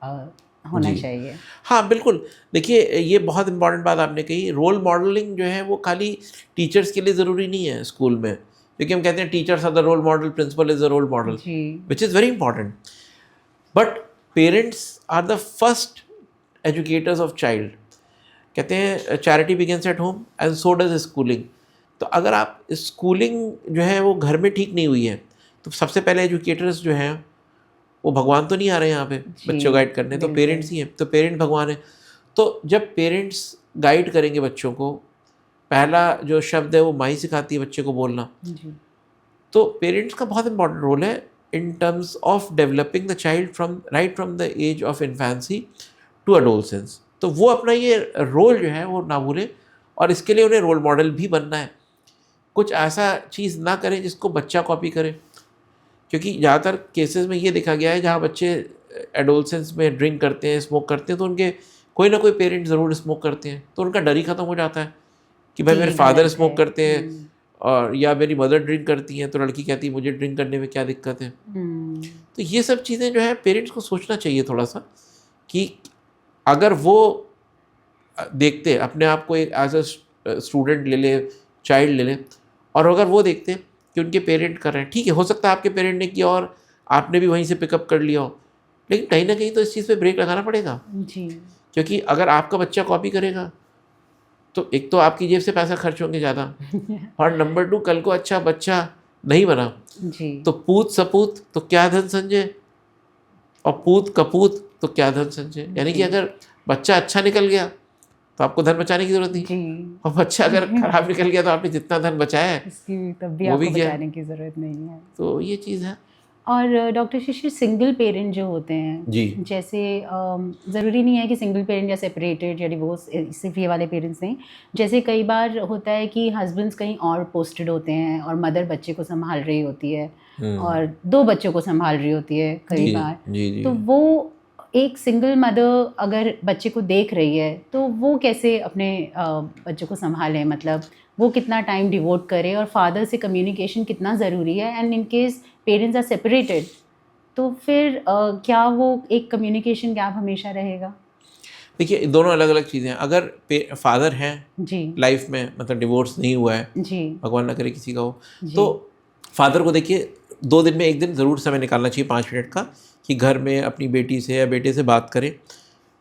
होना जी। चाहिए। हाँ बिल्कुल, देखिए ये बहुत इंपॉर्टेंट बात आपने कही। रोल मॉडलिंग जो है वो खाली टीचर्स के लिए ज़रूरी नहीं है स्कूल में, क्योंकि हम कहते हैं teachers are the role model, principal is the role model, जी which is very important, but parents are the first educators of child. कहते हैं charity begins at home and so does schooling. तो अगर आप स्कूलिंग जो है वो घर में ठीक नहीं हुई है तो सबसे पहले एजुकेटर्स जो हैं वो भगवान तो नहीं आ रहे हैं यहाँ पे बच्चों गाइड करने, तो पेरेंट्स ही हैं, तो पेरेंट भगवान है। तो जब पेरेंट्स गाइड करेंगे बच्चों को, पहला जो शब्द है वो माँ ही सिखाती है बच्चे को बोलना, तो पेरेंट्स का बहुत इंपॉर्टेंट रोल है in terms of developing the child from the age of infancy to adolescence. तो वो अपना ये रोल जो है वो ना भूलें, और इसके लिए उन्हें रोल मॉडल भी बनना है। कुछ ऐसा चीज़ ना करें जिसको बच्चा कॉपी करे, क्योंकि ज़्यादातर केसेस में ये देखा गया है जहाँ बच्चे एडोलसेंस में ड्रिंक करते हैं, स्मोक करते हैं, तो उनके कोई ना कोई पेरेंट ज़रूर स्मोक करते हैं, तो उनका डर ही ख़त्म हो जाता है कि भाई मेरे फादर स्मोक करते हैं और या मेरी मदर ड्रिंक करती हैं, तो लड़की कहती है मुझे ड्रिंक करने में क्या दिक्कत है। तो ये सब चीज़ें जो है पेरेंट्स को सोचना चाहिए थोड़ा सा, कि अगर वो देखते अपने आप को एक एज अ स्टूडेंट ले ले, चाइल्ड ले ले, और अगर वो देखते कि उनके पेरेंट कर रहे हैं, ठीक है हो सकता है आपके पेरेंट ने किया और आपने भी वहीं से पिकअप कर लिया हो, लेकिन कहीं ना कहीं तो इस चीज़ पे ब्रेक लगाना पड़ेगा जी। क्योंकि अगर आपका बच्चा कॉपी करेगा तो एक तो आपकी जेब से पैसा खर्च होंगे ज़्यादा, और नंबर 2 कल को अच्छा बच्चा नहीं बना जी। तो पूत सपूत तो क्या धन संजय, और पूत कपूत तो क्या धन संजय। यानी कि अगर बच्चा अच्छा निकल गया तो आपको धन बचाने की जरूरत नहीं, और बच्चा अगर खराब निकल गया तो आपने जितना धन बचाया है इसकी तब भी वो आपको भी गया। बचाने की ज़रूरत नहीं है। तो ये चीज़ है। और डॉक्टर शिशिर, सिंगल पेरेंट जो होते हैं जी। जैसे ज़रूरी नहीं है कि सिंगल पेरेंट या सेपरेटेड या डिवोर्स सिर्फ ये वाले पेरेंट्स नहीं, जैसे कई बार होता है कि हस्बैंड्स कहीं और पोस्टेड होते हैं और मदर बच्चे को संभाल रही होती है और 2 बच्चों को संभाल रही होती है कई बार। जी। तो वो एक सिंगल मदर अगर बच्चे को देख रही है तो वो कैसे अपने बच्चों को संभालें, मतलब वो कितना टाइम डिवोट करे और फादर से कम्युनिकेशन कितना ज़रूरी है, and in case parents are separated तो फिर क्या वो एक कम्युनिकेशन गैप हमेशा रहेगा? देखिए दोनों अलग अलग चीज़ें हैं। अगर फादर हैं जी लाइफ में, मतलब डिवोर्स नहीं हुआ है, जी भगवान ना करे किसी का हो, तो फादर को देखिए 2 दिन में 1 दिन ज़रूर समय निकालना चाहिए 5 मिनट का, कि घर में अपनी बेटी से या बेटे से बात करें,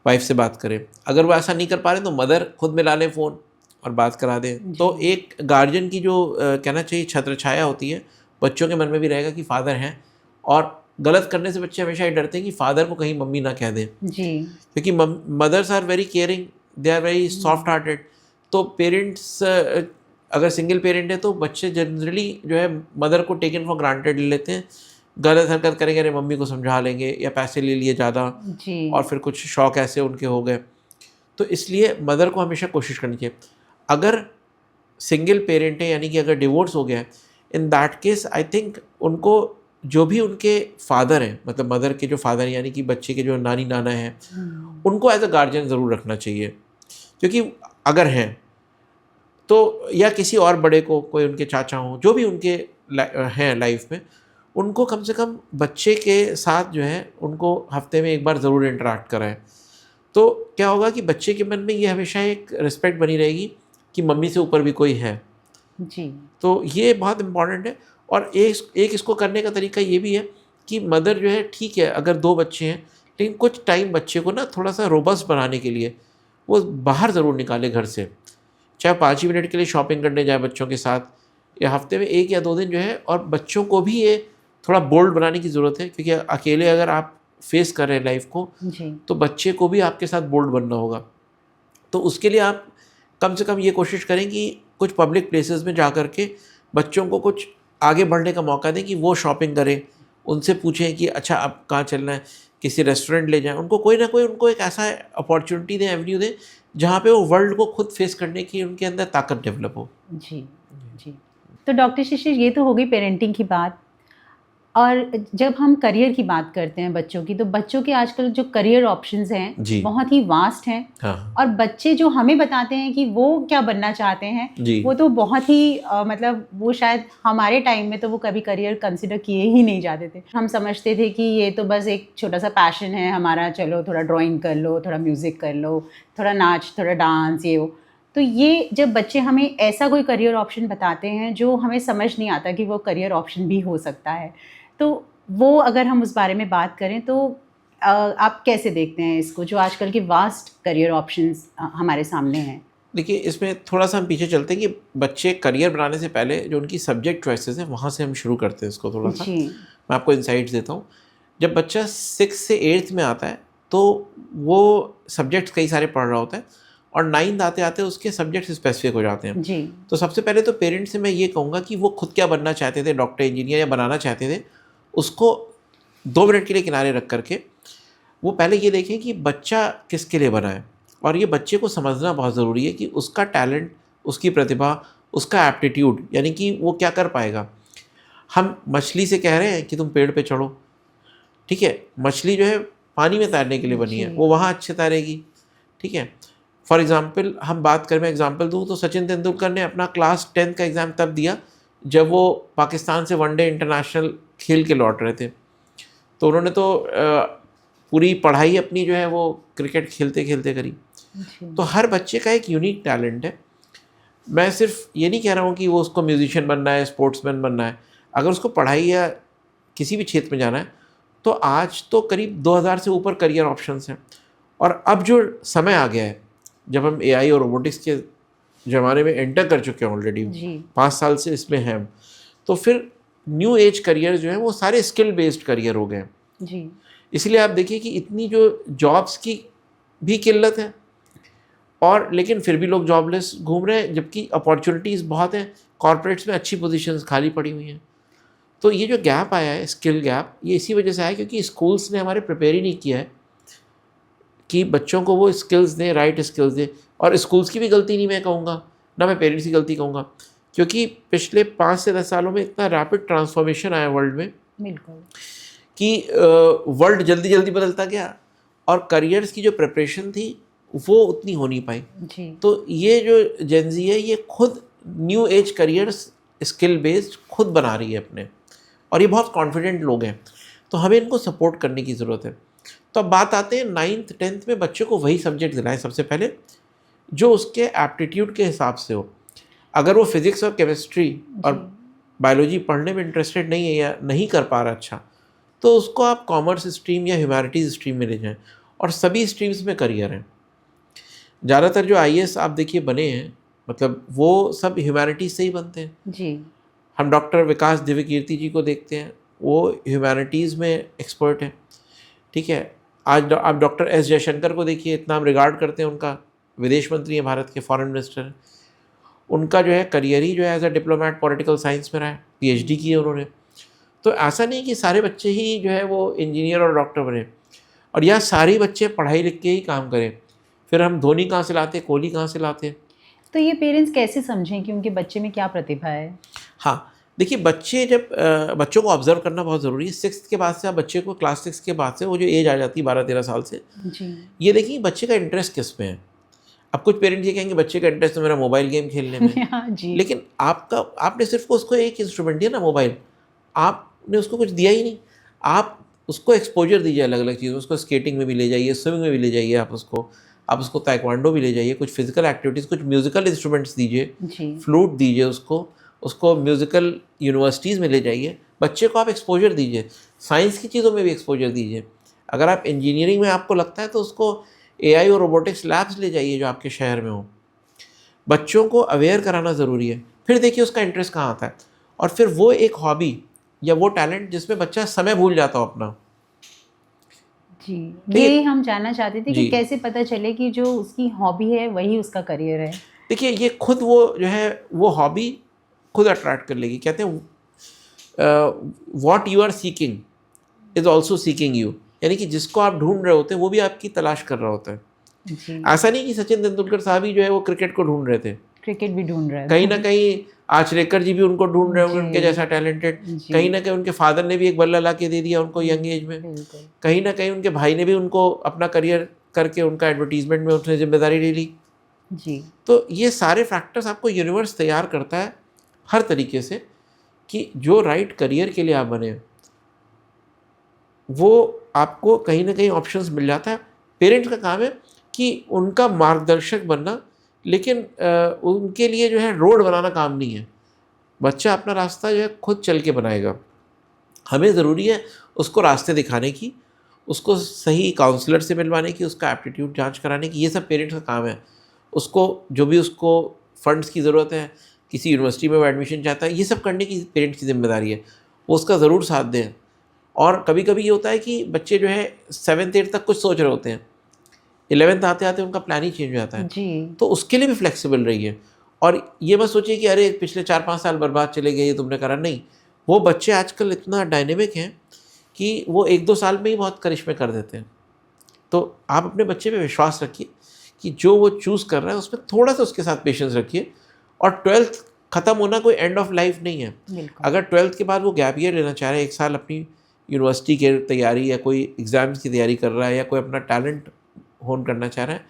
वाइफ से बात करें। अगर वो ऐसा नहीं कर पा रहे तो मदर खुद मिला लें फ़ोन और बात करा दें। तो एक गार्जियन की जो कहना चाहिए छत्र छाया होती है बच्चों के मन में भी रहेगा कि फादर हैं, और गलत करने से बच्चे हमेशा ये डरते हैं कि फादर को कहीं मम्मी ना कह दें जी, क्योंकि mothers are very caring, they are very soft hearted. तो पेरेंट्स अगर सिंगल पेरेंट है तो बच्चे जनरली जो है मदर को टेकन फॉर ग्रांटेड ले लेते हैं, गलत हरकत करेंगे अरे मम्मी को समझा लेंगे, या पैसे ले लिए ज़्यादा और फिर कुछ शौक ऐसे उनके हो गए। तो इसलिए मदर को हमेशा कोशिश करनी चाहिए। अगर सिंगल पेरेंट है यानी कि अगर डिवोर्स हो गया है, in that case I think उनको जो भी उनके फादर हैं, मतलब मदर के जो फादर हैं यानी कि बच्चे के जो नानी नाना हैं, उनको एज अ गार्जियन ज़रूर रखना चाहिए, क्योंकि अगर हैं तो या किसी और बड़े को, कोई उनके चाचा हों, जो भी उनके हैं लाइफ में, उनको कम से कम बच्चे के साथ जो है उनको हफ्ते में 1 बार ज़रूर इंटरेक्ट कराएं। तो क्या होगा कि बच्चे के मन में ये हमेशा एक रिस्पेक्ट बनी रहेगी कि मम्मी से ऊपर भी कोई है जी। तो ये बहुत इम्पॉर्टेंट है। और एक इसको करने का तरीका ये भी है कि मदर जो है ठीक है, अगर 2 बच्चे हैं लेकिन कुछ टाइम बच्चे को ना थोड़ा सा रोबस्ट बनाने के लिए वो बाहर ज़रूर निकाले घर से, चाहे 5 ही मिनट के लिए शॉपिंग करने जाए बच्चों के साथ, या हफ्ते में 1 या 2 दिन जो है। और बच्चों को भी ये थोड़ा बोल्ड बनाने की ज़रूरत है, क्योंकि अकेले अगर आप फेस कर रहे हैं लाइफ को तो बच्चे को भी आपके साथ बोल्ड बनना होगा। तो उसके लिए आप कम से कम ये कोशिश करें कि कुछ पब्लिक प्लेसेस में जा कर के बच्चों को कुछ आगे बढ़ने का मौका दें, कि वो शॉपिंग करें, उनसे पूछें कि अच्छा अब कहाँ चलना है, किसी रेस्टोरेंट ले जाएं, उनको कोई ना कोई उनको एक ऐसा अपॉर्चुनिटी दें, एवेन्यू दें जहाँ पे वो वर्ल्ड को खुद फेस करने की उनके अंदर ताकत डेवलप हो। जी जी। तो डॉक्टर शिशिर, ये तो हो गई पेरेंटिंग की बात। और जब हम करियर की बात करते हैं बच्चों की, तो बच्चों के आजकल जो करियर ऑप्शंस हैं बहुत ही वास्ट हैं। हाँ। और बच्चे जो हमें बताते हैं कि वो क्या बनना चाहते हैं, वो तो बहुत ही मतलब वो शायद हमारे टाइम में तो वो कभी करियर कंसिडर किए ही नहीं जाते थे। हम समझते थे कि ये तो बस एक छोटा सा पैशन है हमारा, चलो थोड़ा ड्राइंग कर लो, थोड़ा म्यूज़िक कर लो, थोड़ा नाच, थोड़ा डांस, ये वो। तो ये जब बच्चे हमें ऐसा कोई करियर ऑप्शन बताते हैं जो हमें समझ नहीं आता कि वो करियर ऑप्शन भी हो सकता है, तो वो अगर हम उस बारे में बात करें तो आप कैसे देखते हैं इसको, जो आजकल के वास्ट करियर ऑप्शंस हमारे सामने हैं? देखिए, इसमें थोड़ा सा हम पीछे चलते हैं कि बच्चे करियर बनाने से पहले जो उनकी सब्जेक्ट चॉइसेस हैं वहाँ से हम शुरू करते हैं इसको थोड़ा सा। मैं आपको इंसाइट्स देता हूँ। जब बच्चा 6 से 8th में आता है तो वो सब्जेक्ट्स कई सारे पढ़ रहा होता है, और 9th आते आते उसके सब्जेक्ट्स स्पेसिफिक हो जाते हैं जी। तो सबसे पहले तो पेरेंट्स से मैं ये कहूँगा कि वो खुद क्या बनना चाहते थे, डॉक्टर, इंजीनियर या बनाना चाहते थे, उसको 2 मिनट के लिए किनारे रख करके वो पहले ये देखें कि बच्चा किसके लिए बना है। और ये बच्चे को समझना बहुत ज़रूरी है कि उसका टैलेंट, उसकी प्रतिभा, उसका एप्टीट्यूड, यानी कि वो क्या कर पाएगा। हम मछली से कह रहे हैं कि तुम पेड़ पे चढ़ो, ठीक है, मछली जो है पानी में तैरने के लिए बनी है, वो वहाँ अच्छे तैरेगी, ठीक है। फॉर एग्ज़ाम्पल हम बात करें, मैं एग्जांपल दूँ तो सचिन तेंदुलकर ने अपना क्लास 10th का एग्ज़ाम तब दिया जब वो पाकिस्तान से वनडे इंटरनेशनल खेल के लौट रहे थे। तो उन्होंने तो पूरी पढ़ाई अपनी जो है वो क्रिकेट खेलते खेलते करी। तो हर बच्चे का एक यूनिक टैलेंट है। मैं सिर्फ ये नहीं कह रहा हूँ कि वो उसको म्यूजिशियन बनना है, स्पोर्ट्समैन बनना है। अगर उसको पढ़ाई या किसी भी क्षेत्र में जाना है तो आज तो करीब 2000 से ऊपर करियर ऑप्शंस हैं। और अब जो समय आ गया है, जब हम AI और रोबोटिक्स के ज़माने में एंटर कर चुके हैं ऑलरेडी, 5 साल से इसमें हैं हम, तो फिर न्यू एज करियर जो है वो सारे स्किल बेस्ड करियर हो गए हैं जी। इसलिए आप देखिए कि इतनी जो जॉब्स की भी किल्लत है, और लेकिन फिर भी लोग जॉबलेस घूम रहे हैं, जबकि अपॉर्चुनिटीज़ बहुत हैं, कॉर्पोरेट्स में अच्छी पोजीशंस खाली पड़ी हुई हैं। तो ये जो गैप आया है, स्किल गैप, ये इसी वजह से आया क्योंकि स्कूल्स ने हमारे प्रिपेयर ही नहीं किया है कि बच्चों को वो स्किल्स दें, राइट स्किल्स दें। और स्कूल्स की भी गलती नहीं मैं कहूँगा, ना मैं पेरेंट्स की गलती कहूँगा, क्योंकि पिछले 5 से 10 सालों में इतना रैपिड ट्रांसफॉर्मेशन आया वर्ल्ड में, बिल्कुल, कि वर्ल्ड जल्दी जल्दी बदलता गया और करियर्स की जो प्रिपरेशन थी वो उतनी हो नहीं पाई जी। तो ये जो जेनजी है ये खुद new age careers skill based खुद बना रही है अपने, और ये बहुत कॉन्फिडेंट लोग हैं, तो हमें इनको सपोर्ट करने की ज़रूरत है। तो अब बात आते हैं 9th 10th में बच्चों को वही सब्जेक्ट दिलाएं सबसे पहले जो उसके एप्टीट्यूड के हिसाब से हो। अगर वो फिज़िक्स और केमिस्ट्री और बायोलॉजी पढ़ने में इंटरेस्टेड नहीं है या नहीं कर पा रहा अच्छा, तो उसको आप कॉमर्स स्ट्रीम या ह्यूमैनिटीज़ स्ट्रीम में ले जाएं। और सभी स्ट्रीम्स में करियर हैं। ज़्यादातर जो IAS आप देखिए बने हैं, मतलब वो सब ह्यूमैनिटीज़ से ही बनते हैं जी। हम डॉक्टर विकास दिव्यकीर्ति जी को देखते हैं, वो ह्यूमैनिटीज़ में एक्सपर्ट हैं, ठीक है। आज आप डॉक्टर S जयशंकर को देखिए, इतना हम रिगार्ड करते हैं, उनका विदेश मंत्री हैं, भारत के फॉरेन मिनिस्टर हैं। उनका जो है करियर ही जो है as a diplomat political science में रहा है, PhD की है उन्होंने। तो ऐसा नहीं कि सारे बच्चे ही जो है वो इंजीनियर और डॉक्टर बने, और या सारे बच्चे पढ़ाई लिख के ही काम करें। फिर हम धोनी कहाँ से लाते, कोहली कहाँ से लाते। तो ये पेरेंट्स कैसे समझें कि उनके बच्चे में क्या प्रतिभा है? हाँ, देखिए, बच्चे जब बच्चों को ऑब्जर्व करना बहुत ज़रूरी है। 6th के बाद से आप बच्चे को, क्लास 6 के बाद से वो जो एज आ जाती है 12-13 साल से जी। ये देखिए बच्चे का इंटरेस्ट किस में है। अब कुछ पेरेंट्स ये कहेंगे बच्चे का इंटरेस्ट तो मेरा मोबाइल गेम खेलने में जी। लेकिन आपने सिर्फ उसको एक इंस्ट्रूमेंट दिया ना, मोबाइल, आपने उसको कुछ दिया ही नहीं। आप उसको एक्सपोजर दीजिए अलग अलग चीज़ों, उसको स्केटिंग में भी ले जाइए, स्विमिंग में भी ले जाइए, आप उसको ताइक्वांडो भी ले जाइए, कुछ फिजिकल एक्टिविटीज़, कुछ म्यूज़िकल इंस्ट्रूमेंट्स दीजिए, फ्लूट दीजिए उसको म्यूज़िकल यूनिवर्सिटीज़ में ले जाइए। बच्चे को आप एक्सपोजर दीजिए, साइंस की चीज़ों में भी एक्सपोजर दीजिए। अगर आप इंजीनियरिंग में आपको लगता है तो उसको एआई और रोबोटिक्स लैब्स ले जाइए जो आपके शहर में हो। बच्चों को अवेयर कराना ज़रूरी है। फिर देखिए उसका इंटरेस्ट कहाँ आता है, और फिर वो एक हॉबी या वो टैलेंट जिसमें बच्चा समय भूल जाता हो अपना। जी, देखिए यही हम जानना चाहते थे कि जी, कैसे पता चले कि जो उसकी हॉबी है वही उसका करियर है। देखिए ये खुद वो जो है वो हॉबी खुद अट्रैक्ट कर लेगी। कहते हैं what you are seeking is also seeking you, यानी कि जिसको आप ढूंढ रहे होते हैं वो भी आपकी तलाश कर रहा होता है। जी, ऐसा नहीं कि सचिन तेंदुलकर साहब ही जो है वो क्रिकेट को ढूंढ रहे थे, क्रिकेट भी ढूँढ रहा कहीं था। ना कहीं आचरेकर जी भी उनको ढूंढ रहे होंगे उनके जी, जैसा टैलेंटेड। जी, कहीं ना कहीं उनके फादर ने भी एक बल्ला ला के दे दिया उनको यंग एज में। बिल्कुल। कहीं ना कहीं उनके भाई ने भी उनको अपना करियर करके उनका एडवर्टीजमेंट में उसने जिम्मेदारी ले ली। जी, तो ये सारे फैक्टर्स आपको यूनिवर्स तैयार करता है हर तरीके से कि जो राइट करियर के लिए आप बने वो आपको कहीं ना कहीं ऑप्शंस मिल जाता है। पेरेंट्स का काम है कि उनका मार्गदर्शक बनना, लेकिन उनके लिए जो है रोड बनाना काम नहीं है। बच्चा अपना रास्ता जो है खुद चल के बनाएगा। हमें ज़रूरी है उसको रास्ते दिखाने की, उसको सही काउंसलर से मिलवाने की, उसका एप्टीट्यूड जांच कराने की। ये सब पेरेंट्स का काम है। उसको जो भी उसको फंड्स की ज़रूरत है, किसी यूनिवर्सिटी में वो एडमिशन चाहता है, ये सब करने की पेरेंट्स की जिम्मेदारी है। वो उसका ज़रूर साथ दें। और कभी कभी ये होता है कि बच्चे जो है 7th 8th तक कुछ सोच रहे होते हैं, 11th आते आते उनका प्लान ही चेंज हो जाता है। जी, तो उसके लिए भी फ्लेक्सिबल रहिए। और ये मत सोचिए कि अरे पिछले 4-5 साल बर्बाद चले गए, ये तुमने करा। नहीं, वो बच्चे आजकल इतना डायनेमिक हैं कि वो 1-2 साल में ही बहुत करिश्मे कर देते हैं। तो आप अपने बच्चे पे विश्वास रखिए कि जो वो चूज़ कर रहा है उसमें थोड़ा सा उसके साथ पेशेंस रखिए। और 12th ख़त्म होना कोई एंड ऑफ लाइफ नहीं है। बिल्कुल। अगर 12th के बाद वो गैप ईयर लेना चाह रहे हैं, 1 साल अपनी यूनिवर्सिटी की तैयारी या कोई एग्ज़ाम्स की तैयारी कर रहा है या कोई अपना टैलेंट होन करना चाह रहा है,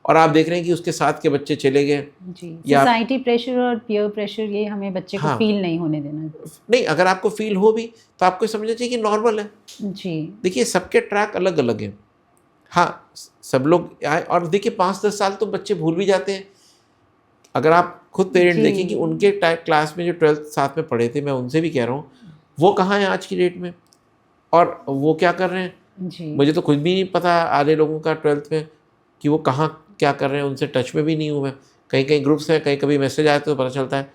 और आप देख रहे हैं कि उसके साथ के बच्चे चले गए, जी, या सोसाइटी प्रेशर और पीयर प्रेशर ये हमें बच्चे को हाँ, फ़ील नहीं होने देना। नहीं, अगर आपको फ़ील हो भी तो आपको समझना चाहिए कि नॉर्मल है। जी, देखिए सबके ट्रैक अलग अलग हैं। हाँ, सब लोग आए, और देखिए 5-10 साल तो बच्चे भूल भी जाते हैं। अगर आप खुद पेरेंट देखें कि जी, उनके क्लास में जो 12th साथ में पढ़े थे, मैं उनसे भी कह रहा हूँ, वो कहाँ हैं आज की डेट में और वो क्या कर रहे हैं। जी, मुझे तो खुद भी नहीं पता आधे लोगों का 12th में कि वो कहाँ क्या कर रहे हैं, उनसे टच में भी नहीं हूँ मैं। कहीं कहीं ग्रुप्स हैं, कहीं कभी मैसेज आए तो पता चलता है।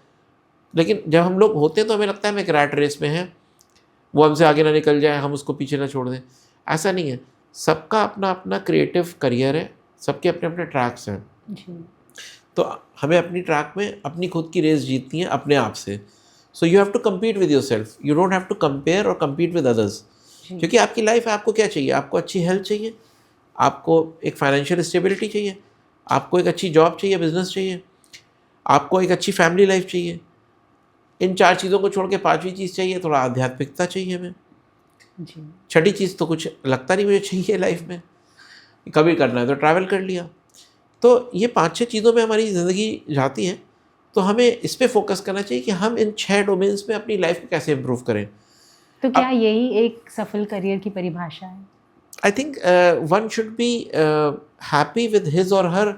लेकिन जब हम लोग होते हैं तो हमें लगता है हम एक रैट रेस में हैं, वो हमसे आगे ना निकल जाए, हम उसको पीछे ना छोड़ दें। ऐसा नहीं है। सबका अपना अपना क्रिएटिव करियर है, सबके अपने अपने ट्रैक्स हैं। जी, तो हमें अपनी ट्रैक में अपनी खुद की रेस जीतनी है अपने आप से। So you have to compete with yourself, you don't have to compare और कम्पीट विद अदर्स। जी, क्योंकि आपकी लाइफ है, आपको क्या चाहिए? आपको अच्छी हेल्थ चाहिए, आपको एक फाइनेंशियल स्टेबिलिटी चाहिए, आपको एक अच्छी जॉब चाहिए, बिजनेस चाहिए, आपको एक अच्छी फैमिली लाइफ चाहिए। इन 4 चीज़ों को छोड़ के 5वीं चीज़ चाहिए, थोड़ा आध्यात्मिकता चाहिए हमें। जी, 6ठी चीज़ तो कुछ लगता नहीं मुझे चाहिए लाइफ में। कभी करना है तो ट्रैवल कर लिया। तो ये 5-6 चीज़ों में हमारी ज़िंदगी जाती है। तो हमें इस पे फोकस करना चाहिए कि हम इन 6 डोमेन्स में अपनी लाइफ को कैसे इम्प्रूव करें। तो क्या अब यही एक सफल करियर की परिभाषा है? I think one should be happy with his और हर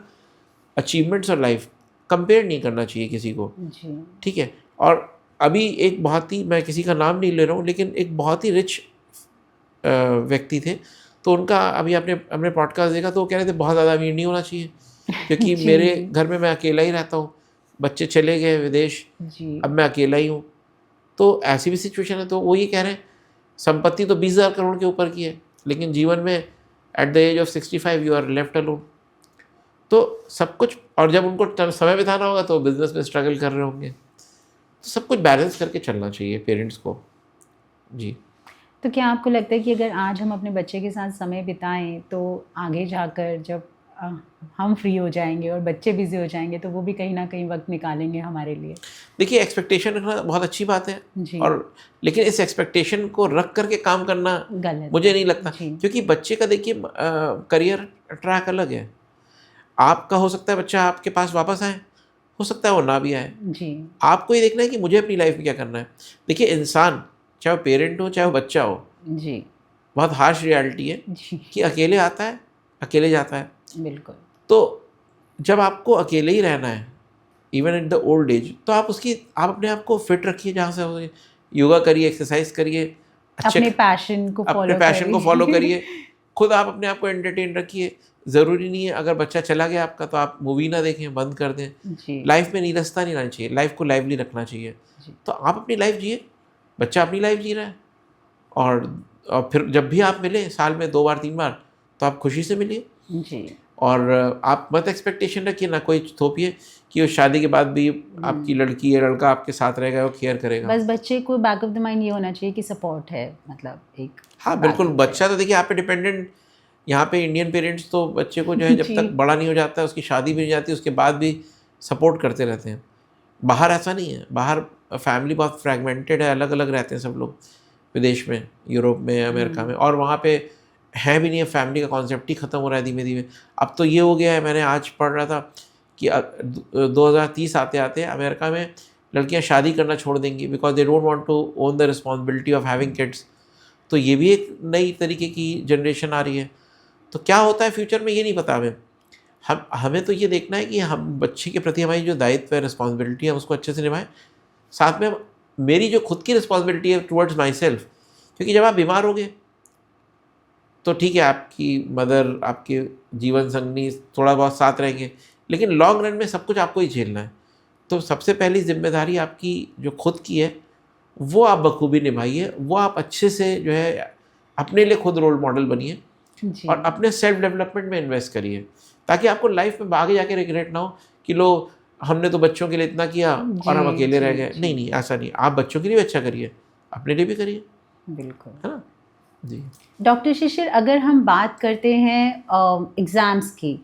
अचीवमेंट्स और लाइफ। कंपेयर नहीं करना चाहिए किसी को, जी, ठीक है? और अभी एक बहुत ही, मैं किसी का नाम नहीं ले रहा हूँ, लेकिन एक बहुत ही रिच व्यक्ति थे। तो उनका अभी आपने हमने पॉडकास्ट देखा तो वो कह रहे थे बहुत ज़्यादा अमीर नहीं होना चाहिए, क्योंकि जी, मेरे घर में मैं अकेला ही रहता हूँ, बच्चे चले गए विदेश, जी, अब मैं अकेला ही हूँ। तो ऐसी भी सिचुएशन है। तो वो ये कह रहे हैं संपत्ति तो 20,000 करोड़ के ऊपर की है, लेकिन जीवन में at the age of 65 you are left alone. तो सब कुछ, और जब उनको समय बिताना होगा तो बिजनेस में स्ट्रगल कर रहे होंगे। तो सब कुछ बैलेंस करके चलना चाहिए पेरेंट्स को। जी। तो क्या आपको लगता है कि अगर आज हम अपने बच्चे के साथ समय बिताएँ तो आगे जाकर जब अ, हम फ्री हो जाएँगे और बच्चे बिज़ी हो जाएँगे तो वो भी कहीं न कहीं वक़्त निकालेंगे हमारे लिए? देखिए एक्सपेक्टेशन रखना बहुत अच्छी बात है, जी, और लेकिन इस एक्सपेक्टेशन को रख करके काम करना गलत मुझे है। नहीं लगता। जी, क्योंकि बच्चे का देखिए करियर ट्रैक अलग है। आपका हो सकता है बच्चा आपके पास वापस आए, हो सकता है वो ना भी आए। जी, आपको ये देखना है कि मुझे अपनी लाइफ में क्या करना है। देखिए इंसान, चाहे वो पेरेंट हो चाहे वो बच्चा हो, जी, बहुत हार्श रियलिटी है जी, कि अकेले आता है, अकेले जाता है। बिल्कुल। तो जब आपको अकेले ही रहना है, even at the old age, तो आप अपने आप को फिट रखिए जहाँ से हो सके। योगा करिए, एक्सरसाइज करिए, अपने पैशन को फॉलो करिए, खुद आप अपने आप को एंटरटेन रखिए। ज़रूरी नहीं है अगर बच्चा चला गया आपका तो आप मूवी ना देखें, बंद कर दें। लाइफ में नीरसता नहीं लानी चाहिए, लाइफ को लाइवली रखना चाहिए। तो आप अपनी लाइफ जिए, बच्चा अपनी लाइफ जी रहा है, और फिर जब भी आप मिले साल में 2 बार 3 बार तो आप खुशी से मिलिए जी। और आप मत एक्सपेक्टेशन रखिए, ना कोई थोपिए कि वो शादी के बाद भी आपकी लड़की या लड़का आपके साथ रहेगा, वो केयर करेगा। बस बच्चे को बैक ऑफ द माइंड ये होना चाहिए कि सपोर्ट है, मतलब एक। हाँ बिल्कुल, बच्चा तो देखिए आप पे डिपेंडेंट, यहाँ पे इंडियन पेरेंट्स तो बच्चे को जो है जब तक बड़ा नहीं हो जाता है, उसकी शादी भी नहीं जाती, उसके बाद भी सपोर्ट करते रहते हैं। बाहर ऐसा नहीं है, बाहर फैमिली बहुत फ्रैगमेंटेड है, अलग अलग रहते हैं सब लोग, विदेश में, यूरोप में, अमेरिका में, और वहाँ पे है भी नहीं है, फैमिली का कॉन्सेप्ट ही ख़त्म हो रहा है धीमे धीमे। अब तो ये हो गया है, मैंने आज पढ़ रहा था कि 2030 आते आते अमेरिका में लड़कियां शादी करना छोड़ देंगी because they don't want to own the responsibility of having kids. तो ये भी एक नई तरीके की जनरेशन आ रही है। तो क्या होता है फ्यूचर में ये नहीं पता हमें। हमें तो ये देखना है कि हम बच्चे के प्रति हमारी जो दायित्व है, रिस्पॉन्सिबिलिटी है, उसको अच्छे से निभाएं। साथ में मेरी जो खुद की रिस्पॉन्सिबिलिटी है टुवर्ड्स माई सेल्फ, क्योंकि जब आप बीमार होगे तो ठीक है आपकी मदर, आपके जीवन संगनी थोड़ा बहुत साथ रहेंगे, लेकिन लॉन्ग रन में सब कुछ आपको ही झेलना है। तो सबसे पहली जिम्मेदारी आपकी जो खुद की है वो आप बखूबी निभाइए, वो आप अच्छे से जो है अपने लिए खुद रोल मॉडल बनिए और अपने सेल्फ डेवलपमेंट में इन्वेस्ट करिए, ताकि आपको लाइफ में आगे जाके रिग्रेट ना हो कि लो हमने तो बच्चों के लिए इतना किया और हम अकेले रह गए। नहीं नहीं, ऐसा नहीं, आप बच्चों के लिए भी अच्छा करिए, अपने लिए भी करिए। बिल्कुल, है ना जी। डॉक्टर शिशिर, अगर हम बात करते हैं एग्ज़ाम्स की,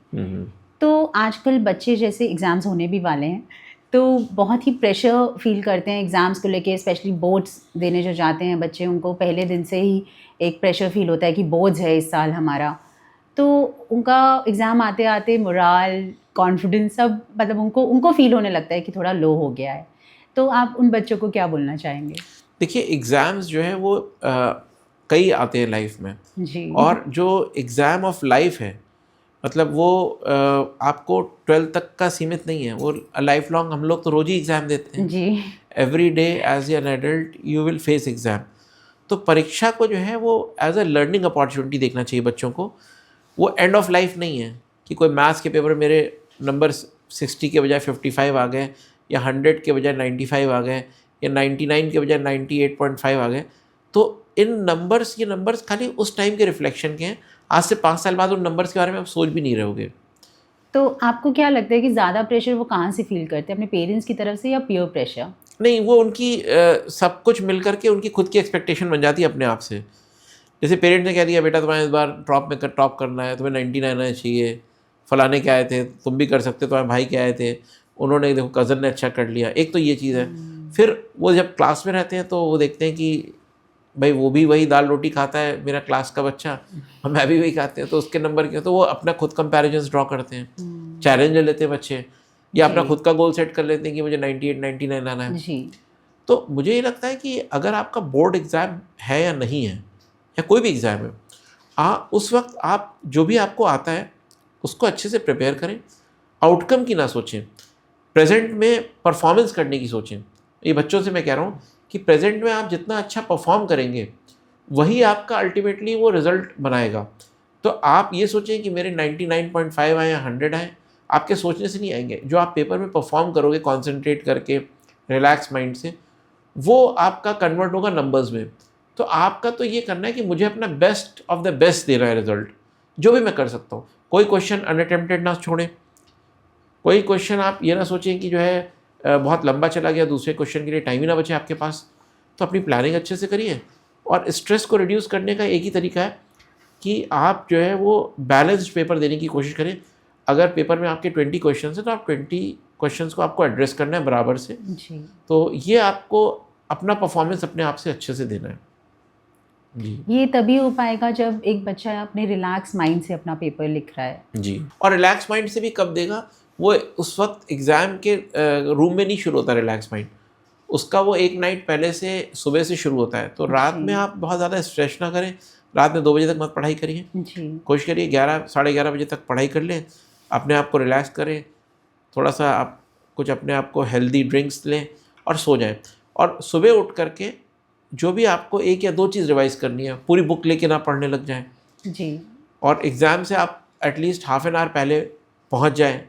तो आजकल बच्चे जैसे एग्ज़ाम्स होने भी वाले हैं तो बहुत ही प्रेशर फील करते हैं एग्ज़ाम्स को लेके, स्पेशली बोर्ड्स देने जो जाते हैं बच्चे, उनको पहले दिन से ही एक प्रेशर फील होता है कि बोर्ड्स है इस साल हमारा। तो उनका एग्ज़ाम आते आते मोराल, कॉन्फिडेंस सब मतलब उनको फील होने लगता है कि थोड़ा लो हो गया है। तो आप उन बच्चों को क्या बोलना चाहेंगे? देखिए एग्ज़ाम्स जो है वो कई आते हैं लाइफ में जी। और जो एग्ज़ाम ऑफ लाइफ है मतलब वो आपको 12th तक का सीमित नहीं है, वो लाइफ लॉन्ग, हम लोग तो रोज़ ही एग्ज़ाम देते हैं जी। Every day as an adult you will face exam. तो परीक्षा को जो है वो एज अ लर्निंग अपॉर्चुनिटी देखना चाहिए बच्चों को। वो एंड ऑफ लाइफ नहीं है कि कोई मैथ्स के पेपर में मेरे नंबर 60 के बजाय 55 आ गए, या 100 के बजाय 95 आ गए, या 99 के बजाय 98.5 आ गए। तो इन नंबर्स, ये नंबर्स खाली उस टाइम के रिफ्लेक्शन के हैं, आज से 5 साल बाद उन नंबर्स के बारे में आप सोच भी नहीं रहोगे। तो आपको क्या लगता है कि ज़्यादा प्रेशर वो कहाँ से फील करते हैं, अपने पेरेंट्स की तरफ से या पीयर प्रेशर? नहीं, वो उनकी सब कुछ मिल करके उनकी खुद की एक्सपेक्टेशन बन जाती है अपने आप से। जैसे पेरेंट्स ने कह दिया बेटा तुम्हें इस बार टॉप करना है, तुम्हें 99 आना चाहिए, फलाने के आए थे तुम भी कर सकते, तुम्हारे भाई के आए थे, उन्होंने देखो कज़न ने अच्छा कर लिया। एक तो ये चीज़ है। फिर वो जब क्लास में रहते हैं तो वो देखते हैं कि भाई वो भी वही दाल रोटी खाता है मेरा क्लास का बच्चा, मैं भी वही खाते हैं, तो उसके नंबर क्यों, तो वो अपना खुद कंपैरिजन्स ड्रॉ करते हैं, चैलेंज ले लेते हैं बच्चे, या अपना खुद का गोल सेट कर लेते हैं कि मुझे 98 99 आना है जी। तो मुझे ये लगता है कि अगर आपका बोर्ड एग्ज़ाम है या नहीं है, या कोई भी एग्ज़ाम है, उस वक्त आप जो भी आपको आता है उसको अच्छे से प्रिपेयर करें, आउटकम की ना सोचें, प्रेजेंट में परफॉर्मेंस करने की सोचें। ये बच्चों से मैं कह रहा हूँ कि प्रेजेंट में आप जितना अच्छा परफॉर्म करेंगे वही आपका अल्टीमेटली वो रिज़ल्ट बनाएगा। तो आप ये सोचें कि मेरे 99.5 आए या 100 आए, आपके सोचने से नहीं आएंगे। जो आप पेपर में परफॉर्म करोगे कॉन्सेंट्रेट करके, रिलैक्स माइंड से, वो आपका कन्वर्ट होगा नंबर्स में। तो आपका तो ये करना है कि मुझे अपना बेस्ट ऑफ द बेस्ट देना है रिज़ल्ट, जो भी मैं कर सकता हूँ। कोई क्वेश्चन अनअटेम्प्टेड ना छोड़ें, कोई क्वेश्चन आप ये ना सोचें कि जो है बहुत लंबा चला गया, दूसरे क्वेश्चन के लिए टाइम ही ना बचे आपके पास। तो अपनी प्लानिंग अच्छे से करिए, और स्ट्रेस को रिड्यूस करने का एक ही तरीका है कि आप जो है वो बैलेंस्ड पेपर देने की कोशिश करें। अगर पेपर में आपके 20 क्वेश्चन हैं तो आप 20 क्वेश्चंस को आपको एड्रेस करना है बराबर से जी। तो ये आपको अपना परफॉर्मेंस अपने आप से अच्छे से देना है जी। ये तभी हो पाएगा जब एक बच्चा अपने रिलैक्स माइंड से अपना पेपर लिख रहा है जी। और रिलैक्स माइंड से भी कब देगा, वो उस वक्त एग्ज़ाम के रूम में नहीं शुरू होता रिलैक्स माइंड, उसका वो एक नाइट पहले से सुबह से शुरू होता है। तो रात में आप बहुत ज़्यादा स्ट्रेस ना करें, रात में 2 बजे तक मत पढ़ाई करिए, कोशिश करिए 11 साढ़े 11 बजे तक पढ़ाई कर लें, अपने आप को रिलैक्स करें, थोड़ा सा आप कुछ अपने आप को हेल्दी ड्रिंक्स लें और सो जाएं। और सुबह उठ करके जो भी आपको एक या दो चीज़ रिवाइज करनी है, पूरी बुक लेके ना पढ़ने लग जाएं जी। और एग्ज़ाम से आप एटलीस्ट हाफ एन आवर पहले पहुंच जाएं,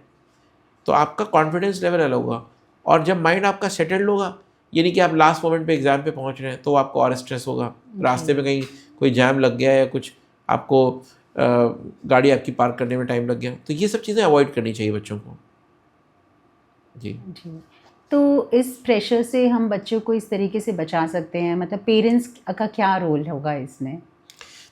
तो आपका कॉन्फिडेंस लेवल अलग होगा। और जब माइंड आपका सेटल्ड होगा, ये नहीं कि आप लास्ट मोमेंट पे एग्ज़ाम पे पहुंच रहे हैं तो आपको और स्ट्रेस होगा, रास्ते में कहीं कोई जैम लग गया या कुछ आपको गाड़ी आपकी पार्क करने में टाइम लग गया, तो ये सब चीज़ें अवॉइड करनी चाहिए बच्चों को। जी जी। तो इस प्रेशर से हम बच्चों को इस तरीके से बचा सकते हैं, मतलब पेरेंट्स का क्या रोल होगा इसमें?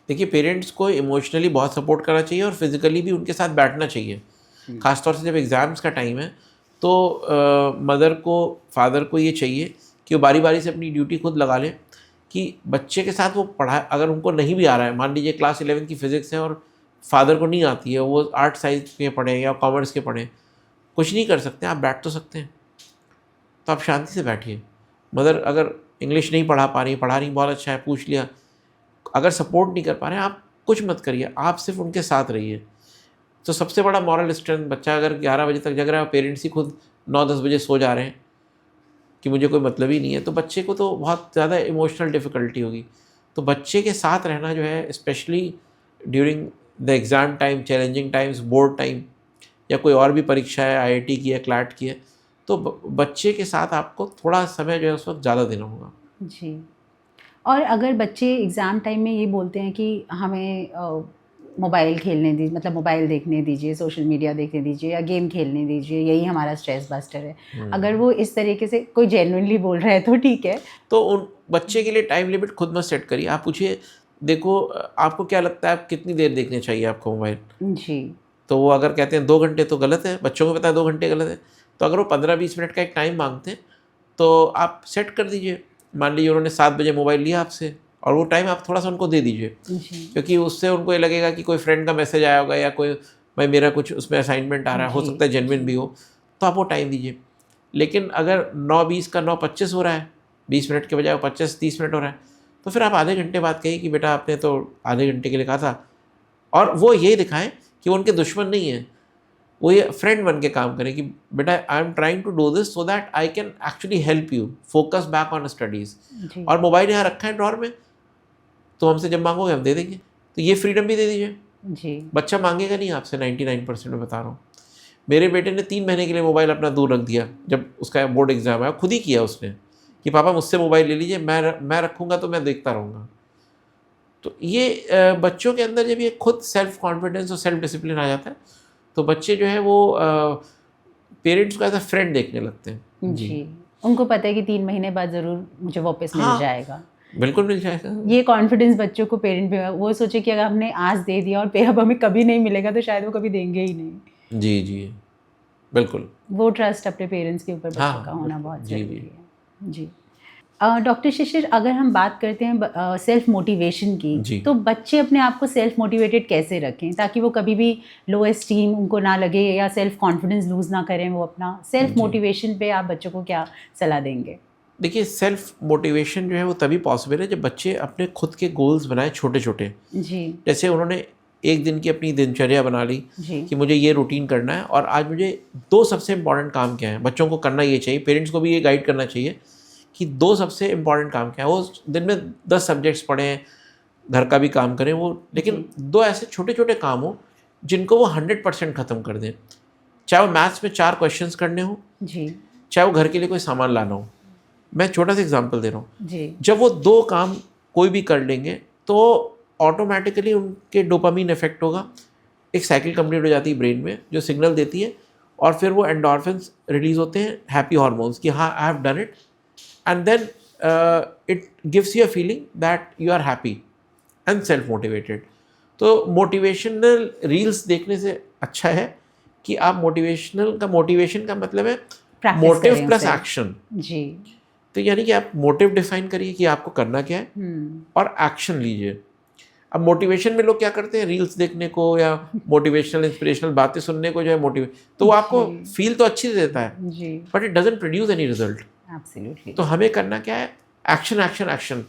देखिए, पेरेंट्स को इमोशनली बहुत सपोर्ट करना चाहिए और फिज़िकली भी उनके साथ बैठना चाहिए। ख़ासतौर से जब एग्ज़ाम्स का टाइम है तो मदर को, फादर को ये चाहिए कि वो बारी बारी से अपनी ड्यूटी खुद लगा लें कि बच्चे के साथ वो पढ़ाए। अगर उनको नहीं भी आ रहा है, मान लीजिए क्लास 11 की फ़िज़िक्स है और फादर को नहीं आती है, वो आर्ट साइंस के पढ़ें या कॉमर्स के पढ़ें, कुछ नहीं कर सकते, आप बैठ तो सकते हैं, तो आप शांति से बैठिए। मदर अगर इंग्लिश नहीं पढ़ा पा रही, पढ़ा रही बहुत अच्छा है, पूछ लिया, अगर सपोर्ट नहीं कर पा रहे हैं, आप कुछ मत करिए, आप सिर्फ उनके साथ रहिए। तो सबसे बड़ा मॉरल स्ट्रेंथ, बच्चा अगर 11 बजे तक जग रहा है और पेरेंट्स ही खुद 9-10 बजे सो जा रहे हैं कि मुझे कोई मतलब ही नहीं है, तो बच्चे को तो बहुत ज़्यादा इमोशनल डिफ़िकल्टी होगी। तो बच्चे के साथ रहना जो है, specially during the exam time, challenging times, board time या कोई और भी परीक्षा है, IIT की है, क्लैट की है, तो बच्चे के साथ आपको थोड़ा समय जो है उस वक्त ज़्यादा देना होगा। जी। और अगर बच्चे एग्ज़ाम टाइम में ये बोलते हैं कि हमें मोबाइल खेलने दीजिए, मतलब मोबाइल देखने दीजिए, सोशल मीडिया देखने दीजिए या गेम खेलने दीजिए, यही हमारा स्ट्रेस बस्टर है। अगर वो इस तरीके से कोई जेन्युइनली बोल रहा है तो ठीक है। तो उन बच्चे के लिए टाइम लिमिट खुद मत सेट करिए। आप पूछिए, देखो आपको क्या लगता है, आप कितनी देर देखने चाहिए आपको मोबाइल? जी। तो वो अगर कहते हैं 2 घंटे, तो गलत है, बच्चों को पता है 2 घंटे गलत है। तो अगर वो 15-20 मिनट का एक टाइम मांगते हैं तो आप सेट कर दीजिए। मान लीजिए उन्होंने 7 बजे मोबाइल लिया आपसे, और वो टाइम आप थोड़ा सा उनको दे दीजिए, जी। क्योंकि उससे उनको ये लगेगा कि कोई फ्रेंड का मैसेज आया होगा या कोई भाई मेरा कुछ उसमें असाइनमेंट आ रहा है, हो जी, सकता है जेन्युइन भी हो, तो आप वो टाइम दीजिए। लेकिन अगर 9:20 का 9:25 हो रहा है, 20 मिनट के बजाय वो 25-30 मिनट हो रहा है, तो फिर आप आधे घंटे बाद कहिए कि बेटा आपने तो आधे घंटे के लिए कहा था। और वो ये दिखाएं कि वो उनके दुश्मन नहीं है, वो ये फ्रेंड बन के काम करें कि बेटा I am trying to do this so that I can actually help you focus back on studies. जी। और मोबाइल यहाँ रखा है ड्रॉर में, तो हमसे जब मांगोगे हम दे देंगे, तो ये फ्रीडम भी दे दीजिए। जी। बच्चा मांगेगा नहीं आपसे, 99% में बता रहा हूँ। मेरे बेटे ने 3 महीने के लिए मोबाइल अपना दूर रख दिया जब उसका बोर्ड एग्ज़ाम आया, खुद ही किया उसने कि पापा मुझसे मोबाइल ले लीजिए, मैं रखूँगा तो मैं देखता रहूँगा। तो ये बच्चों के अंदर जब ये खुद सेल्फ कॉन्फिडेंस और सेल्फ डिसिप्लिन आ जाता है, तो बच्चे जो है वो पेरेंट्स को एज अ फ्रेंड देखने लगते हैं। जी। उनको पता है कि 3 महीने बाद ज़रूर मुझे वापस मिल हाँ, जाएगा। बिल्कुल मिल जाएगा। ये कॉन्फिडेंस बच्चों को पेरेंट पे, वो सोचे कि अगर हमने आज दे दिया और अब हमें कभी नहीं मिलेगा तो शायद वो कभी देंगे ही नहीं। जी, जी, बिल्कुल। वो ट्रस्ट अपने पेरेंट्स के ऊपर बच्चों हाँ, का होना बिल्कुल। बहुत जी, ज़रूरी जी। है। जी। डॉक्टर शिशिर, अगर हम बात करते हैं सेल्फ मोटिवेशन की, जी। तो बच्चे अपने आप को सेल्फ मोटिवेटेड कैसे रखें ताकि वो कभी भी लो एस्टीम उनको ना लगे या सेल्फ कॉन्फिडेंस लूज़ ना करें? वो अपना सेल्फ जी। मोटिवेशन पे आप बच्चों को क्या सलाह देंगे? देखिए, सेल्फ मोटिवेशन जो है वो तभी पॉसिबल है जब बच्चे अपने खुद के गोल्स बनाएं छोटे-छोटे। जी। जैसे उन्होंने एक दिन की अपनी दिनचर्या बना ली जी। कि मुझे ये रूटीन करना है और आज मुझे 2 सबसे इम्पॉर्टेंट काम क्या हैं, बच्चों को करना ये चाहिए, पेरेंट्स को भी ये गाइड करना चाहिए कि 2 सबसे इम्पॉर्टेंट काम क्या है। वो दिन में 10 सब्जेक्ट्स पढ़ें, घर का भी काम करें वो, लेकिन 2 ऐसे छोटे-छोटे काम हो जिनको वो 100% ख़त्म कर दें। चाहे वो मैथ्स में 4 क्वेश्चंस करने हों, जी। चाहे वो घर के लिए कोई सामान लाना हो। मैं छोटा सा एग्जांपल दे रहा हूँ। जी। जब वो 2 काम कोई भी कर लेंगे तो ऑटोमेटिकली उनके डोपामीन इफेक्ट होगा, एक साइकिल कंप्लीट हो जाती है ब्रेन में जो सिग्नल देती है, और फिर वो एंडोर्फिन्स रिलीज होते हैं, हैप्पी हार्मोन्स, कि हाँ I have done it, and then it gives you a feeling that you are happy and self motivated. तो मोटिवेशनल रील्स देखने से अच्छा है कि आप मोटिवेशन का मतलब है Practice मोटिव करें प्लस उसे। एक्शन। जी। तो यानी कि आप मोटिव डिफाइन करिए कि आपको करना क्या है हम्म। और एक्शन लीजिए। अब मोटिवेशन में लोग क्या करते हैं, रील्स देखने को या मोटिवेशनल इंस्पिरेशनल बातें सुनने को जो है मोटिवेट, तो वो आपको जी। फील तो अच्छी से देता है, जी। But it doesn't produce any result. Absolutely. तो हमें करना क्या है, एक्शन एक्शन एक्शन।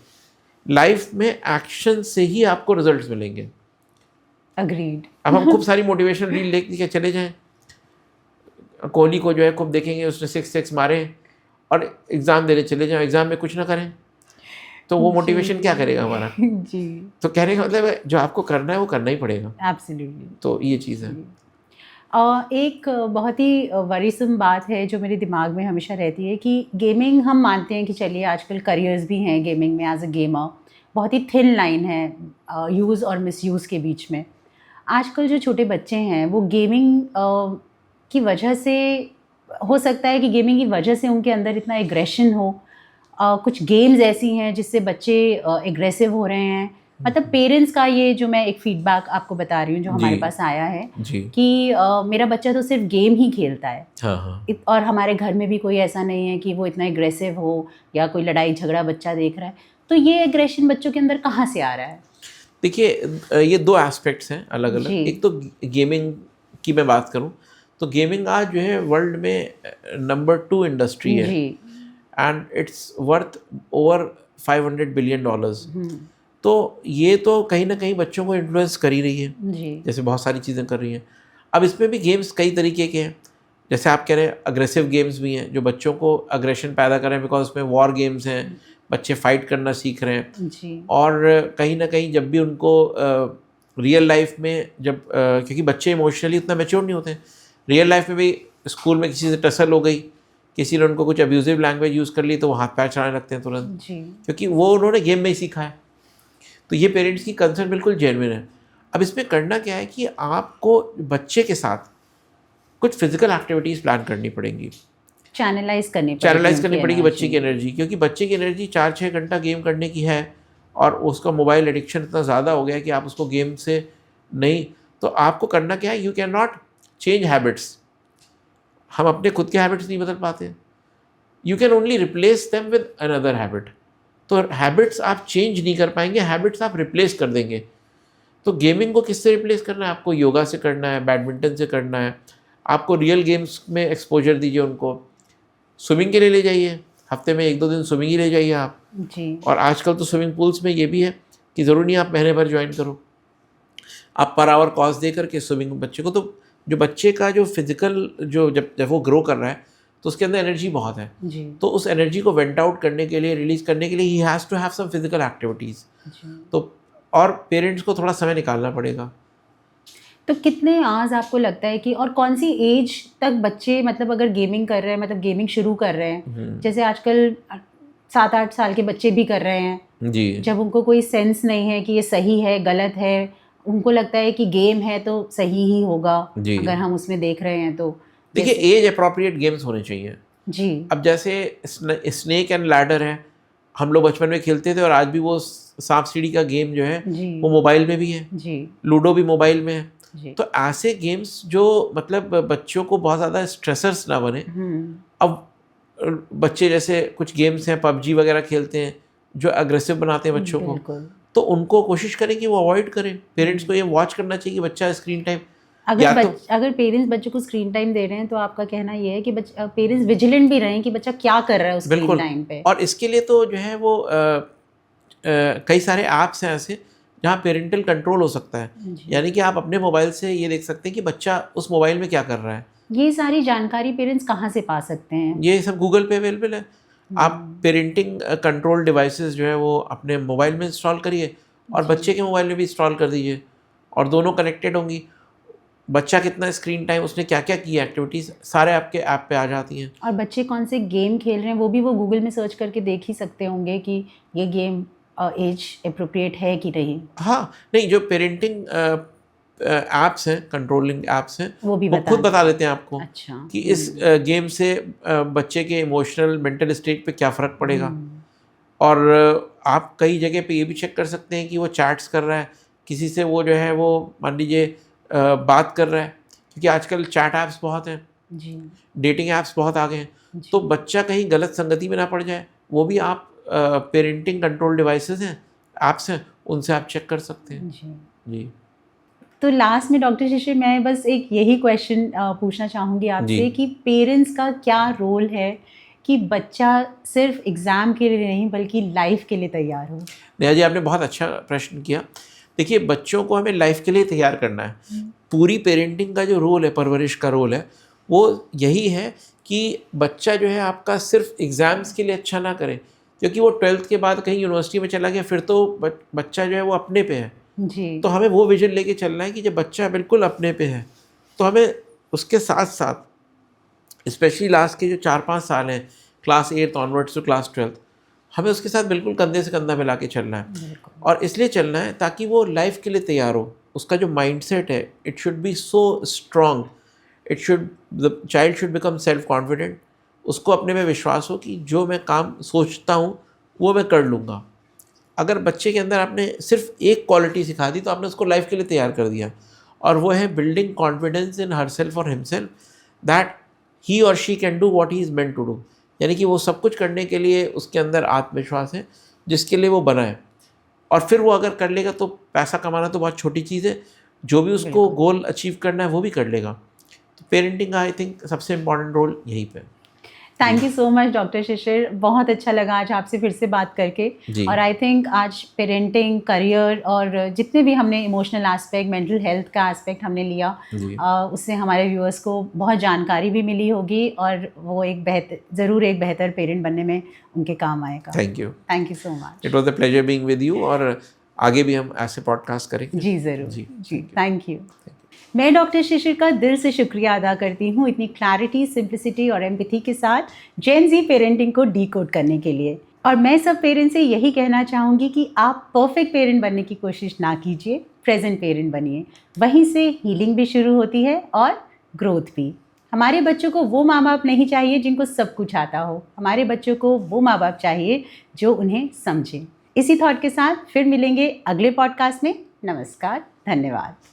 लाइफ में एक्शन से ही आपको रिजल्ट्स मिलेंगे। अग्रीड। अब हम खूब सारी मोटिवेशनल रील देख के चले जाएं, कोहली को जो है खूब देखेंगे उसने 6 मारे, और एग्ज़ाम देने चले जाएं, एग्ज़ाम में कुछ ना करें, तो वो मोटिवेशन क्या करेगा हमारा? जी, तो कहने का मतलब है जो आपको करना है वो करना ही पड़ेगा। एब्सोल्युटली। तो ये चीज़ है। एक बहुत ही वरीसम बात है जो मेरे दिमाग में हमेशा रहती है कि गेमिंग, हम मानते हैं कि चलिए आजकल करियर्स भी हैं गेमिंग में एज अ गेमर, बहुत ही थिन लाइन है यूज़ और मिसयूज़ के बीच में। आजकल जो छोटे बच्चे हैं वो गेमिंग की वजह से, हो सकता है कि गेमिंग की वजह से उनके अंदर इतना एग्रेशन हो। कुछ गेम्स ऐसी हैं जिससे बच्चे एग्रेसिव हो रहे हैं। मतलब पेरेंट्स का ये जो मैं एक फीडबैक आपको बता रही हूँ जो हमारे जी, पास आया है जी। कि मेरा बच्चा तो सिर्फ गेम ही खेलता है, हाँ, हाँ। और हमारे घर में भी कोई ऐसा नहीं है कि वो इतना एग्रेसिव हो या कोई लड़ाई झगड़ा बच्चा देख रहा है। तो ये एग्रेशन बच्चों के अंदर कहाँ से आ रहा है? देखिए ये 2 एस्पेक्ट्स हैं अलग-अलग। जी। एक तो गेमिंग की मैं बात करूँ, तो गेमिंग आज जो है वर्ल्ड में नंबर 2 इंडस्ट्री है जी। And it's worth over $500 billion. Hmm, तो ये तो कहीं न कहीं बच्चों को इन्फ्लुएंस कर ही रही है, जी। जैसे बहुत सारी चीज़ें कर रही हैं। अब इसमें भी गेम्स कई तरीके के हैं, जैसे आप कह रहे हैं अग्रेसिव गेम्स भी हैं, जो बच्चों को अग्रेशन पैदा कर रहे हैं, बिकॉज़ उसमें वॉर गेम्स हैं, बच्चे फाइट करना सीख रहे हैं। जी। और कहीं न कहीं जब भी उनको रियल लाइफ में जब क्योंकि बच्चे इमोशनली उतना मैच्योर नहीं होते हैं, रियल लाइफ में भी स्कूल में किसी से टसल हो गई, किसी ने उनको कुछ अब्यूजिव लैंग्वेज यूज़ कर ली तो वो हाथ पैर चलाने लगते हैं तुरंत, जी। क्योंकि वो उन्होंने गेम में ही सीखा है। तो ये पेरेंट्स की कंसर्न बिल्कुल जेन्युइन है। अब इसमें करना क्या है कि आपको बच्चे के साथ कुछ फिजिकल एक्टिविटीज़ प्लान करनी पड़ेंगी, चैनलाइज करनी पड़ेगी बच्चे की एनर्जी, क्योंकि बच्चे की एनर्जी 4-6 घंटा गेम करने की है और उसका मोबाइल एडिक्शन इतना ज़्यादा हो गया है कि आप उसको गेम से नहीं, तो आपको करना क्या है, you can not change habits. हम अपने खुद के हैबिट्स नहीं बदल पाते, you can only replace them with another habit. तो हैबिट्स आप चेंज नहीं कर पाएंगे, हैबिट्स आप रिप्लेस कर देंगे। तो गेमिंग को किससे रिप्लेस करना है? आपको योगा से करना है, बैडमिंटन से करना है, आपको रियल गेम्स में एक्सपोजर दीजिए उनको। स्विमिंग के लिए ले जाइए, हफ्ते में 1-2 दिन स्विमिंग ही ले जाइए आप। जी। और आजकल तो स्विमिंग पूल्स में ये भी है कि ज़रूरी नहीं आप महीने भर ज्वाइन करो, आप पर आवर कॉस्ट दे करके स्विमिंग बच्चे को, तो जो बच्चे का जो फिजिकल जो जब वो ग्रो कर रहा है तो उसके अंदर एनर्जी बहुत है, जी। तो उस एनर्जी को वेंट आउट करने के लिए, रिलीज करने के लिए ही has to have some physical activities. जी। तो और पेरेंट्स को थोड़ा समय निकालना पड़ेगा। तो कितने आवर्स आपको लगता है कि, और कौन सी एज तक बच्चे, मतलब अगर गेमिंग कर रहे हैं, मतलब गेमिंग शुरू कर रहे हैं, जैसे आजकल 7-8 साल के बच्चे भी कर रहे हैं, जी, जब उनको कोई सेंस नहीं है कि ये सही है गलत है, उनको लगता है कि गेम है तो सही ही होगा जी। अगर हम उसमें देख रहे हैं तो। देखिए जैसे- एज अप्रोप्रिएट गेम्स होने चाहिए। जी। अब जैसे स्नेक एंड लैडर है, हम लोग बचपन में खेलते थे और आज भी वो सांप सीढ़ी का गेम जो है जी। वो मोबाइल में भी है, जी। लूडो भी मोबाइल में है। जी। तो ऐसे गेम्स जो मतलब बच्चों को बहुत ज़्यादा स्ट्रेसर्स ना बने। अब बच्चे जैसे कुछ गेम्स हैं पबजी वगैरह खेलते हैं जो अग्रेसिव बनाते हैं बच्चों को, बिल्कुल। तो उनको कोशिश करें कि वो अवॉइड करें। पेरेंट्स को ये वॉच करना चाहिए कि बच्चा स्क्रीन टाइम, अगर पेरेंट्स बच्चों को स्क्रीन टाइम दे रहे हैं तो आपका कहना ये है कि पेरेंट्स विजिलेंट भी रहें कि बच्चा क्या कर रहा है उस स्क्रीन टाइम पे। और इसके लिए तो जो है वो कई सारे ऐप्स हैं ऐसे जहाँ पेरेंटल कंट्रोल हो सकता है, यानी कि आप अपने मोबाइल से ये देख सकते हैं कि बच्चा उस मोबाइल में क्या कर रहा है। ये सारी जानकारी पेरेंट्स कहाँ से पा सकते हैं? ये सब गूगल पे अवेलेबल है। आप पेरेंटिंग कंट्रोल डिवाइसेस जो है वो अपने मोबाइल में इंस्टॉल करिए और बच्चे के मोबाइल में भी इंस्टॉल कर दीजिए और दोनों कनेक्टेड होंगी। बच्चा कितना स्क्रीन टाइम, उसने क्या क्या की एक्टिविटीज़, सारे आपके ऐप पे आ जाती हैं। और बच्चे कौन से गेम खेल रहे हैं वो भी वो गूगल में सर्च करके देख ही सकते होंगे कि ये गेम एज अप्रोप्रिएट है कि नहीं। हाँ, नहीं, जो पेरेंटिंग ऐप्स हैं, कंट्रोलिंग ऐप्स हैं, वो खुद बता देते हैं आपको। अच्छा। कि इस गेम से बच्चे के इमोशनल मेंटल स्टेट पे क्या फ़र्क पड़ेगा। और आप कई जगह पे ये भी चेक कर सकते हैं कि वो चैट्स कर रहा है किसी से, वो जो है वो मान लीजिए बात कर रहा है, क्योंकि आजकल चैट ऐप्स बहुत हैं जी, डेटिंग ऐप्स बहुत आ गए हैं, तो बच्चा कहीं गलत संगति में ना पड़ जाए, वो भी आप पेरेंटिंग कंट्रोल डिवाइसेस हैं, ऐप्स हैं, उनसे आप चेक कर सकते हैं जी। तो लास्ट में डॉक्टर शिशिर, मैं बस एक यही क्वेश्चन पूछना चाहूँगी आपसे कि पेरेंट्स का क्या रोल है कि बच्चा सिर्फ एग्ज़ाम के लिए नहीं बल्कि लाइफ के लिए तैयार हो? नेहा जी, आपने बहुत अच्छा प्रश्न किया। देखिए, बच्चों को हमें लाइफ के लिए तैयार करना है। पूरी पेरेंटिंग का जो रोल है, परवरिश का रोल है, वो यही है कि बच्चा जो है आपका सिर्फ एग्ज़ाम्स के लिए अच्छा ना करे, क्योंकि वो 12th के बाद कहीं यूनिवर्सिटी में चला गया, फिर तो बच्चा जो है वो अपने पे है जी। तो हमें वो विजन लेके चलना है कि जब बच्चा बिल्कुल अपने पे है तो हमें उसके साथ साथ स्पेशली लास्ट के जो 4-5 साल हैं class 8 onwards to class 12th, हमें उसके साथ बिल्कुल कंधे से कंधा मिला के चलना है। और इसलिए चलना है ताकि वो लाइफ के लिए तैयार हो। उसका जो माइंडसेट है it should be so strong, the child should become self confident. उसको अपने में विश्वास हो कि जो मैं काम सोचता हूँ वो मैं कर लूँगा। अगर बच्चे के अंदर आपने सिर्फ एक क्वालिटी सिखा दी तो आपने उसको लाइफ के लिए तैयार कर दिया, और वो है building confidence in herself और हिमसेल्फ दैट ही और she can do what he is meant to do. यानी कि वो सब कुछ करने के लिए उसके अंदर आत्मविश्वास है जिसके लिए वो बना है। और फिर वो अगर कर लेगा तो पैसा कमाना तो बहुत छोटी चीज़ है, जो भी उसको गोल अचीव करना है वो भी कर लेगा। तो पेरेंटिंग का आई थिंक सबसे इम्पॉर्टेंट रोल यहीं पे। Thank you so much doctor Shishir, बहुत अच्छा लगा आज आपसे फिर से बात करके। और आई थिंक आज पेरेंटिंग, करियर और जितने भी हमने इमोशनल एस्पेक्ट, मेंटल हेल्थ का एस्पेक्ट हमने लिया, उससे हमारे व्यूअर्स को बहुत जानकारी भी मिली होगी और वो ज़रूर एक बेहतर पेरेंट बनने में उनके काम आएगा। Thank you so much. It was a pleasure being with you, और आगे भी हम ऐसे पॉडकास्ट करेंगे। जी ज़रूर जी, थैंक यू। मैं डॉक्टर शिशिर का दिल से शुक्रिया अदा करती हूँ इतनी क्लैरिटी, सिंप्लिसिटी और एम्पैथी के साथ जेन ज़ी पेरेंटिंग को डीकोड करने के लिए। और मैं सब पेरेंट्स से यही कहना चाहूँगी कि आप परफेक्ट पेरेंट बनने की कोशिश ना कीजिए, प्रेजेंट पेरेंट बनिए। वहीं से हीलिंग भी शुरू होती है और ग्रोथ भी। हमारे बच्चों को वो माँ बाप नहीं चाहिए जिनको सब कुछ आता हो, हमारे बच्चों को वो माँ बाप चाहिए जो उन्हें समझें। इसी थॉट के साथ फिर मिलेंगे अगले पॉडकास्ट में। नमस्कार, धन्यवाद।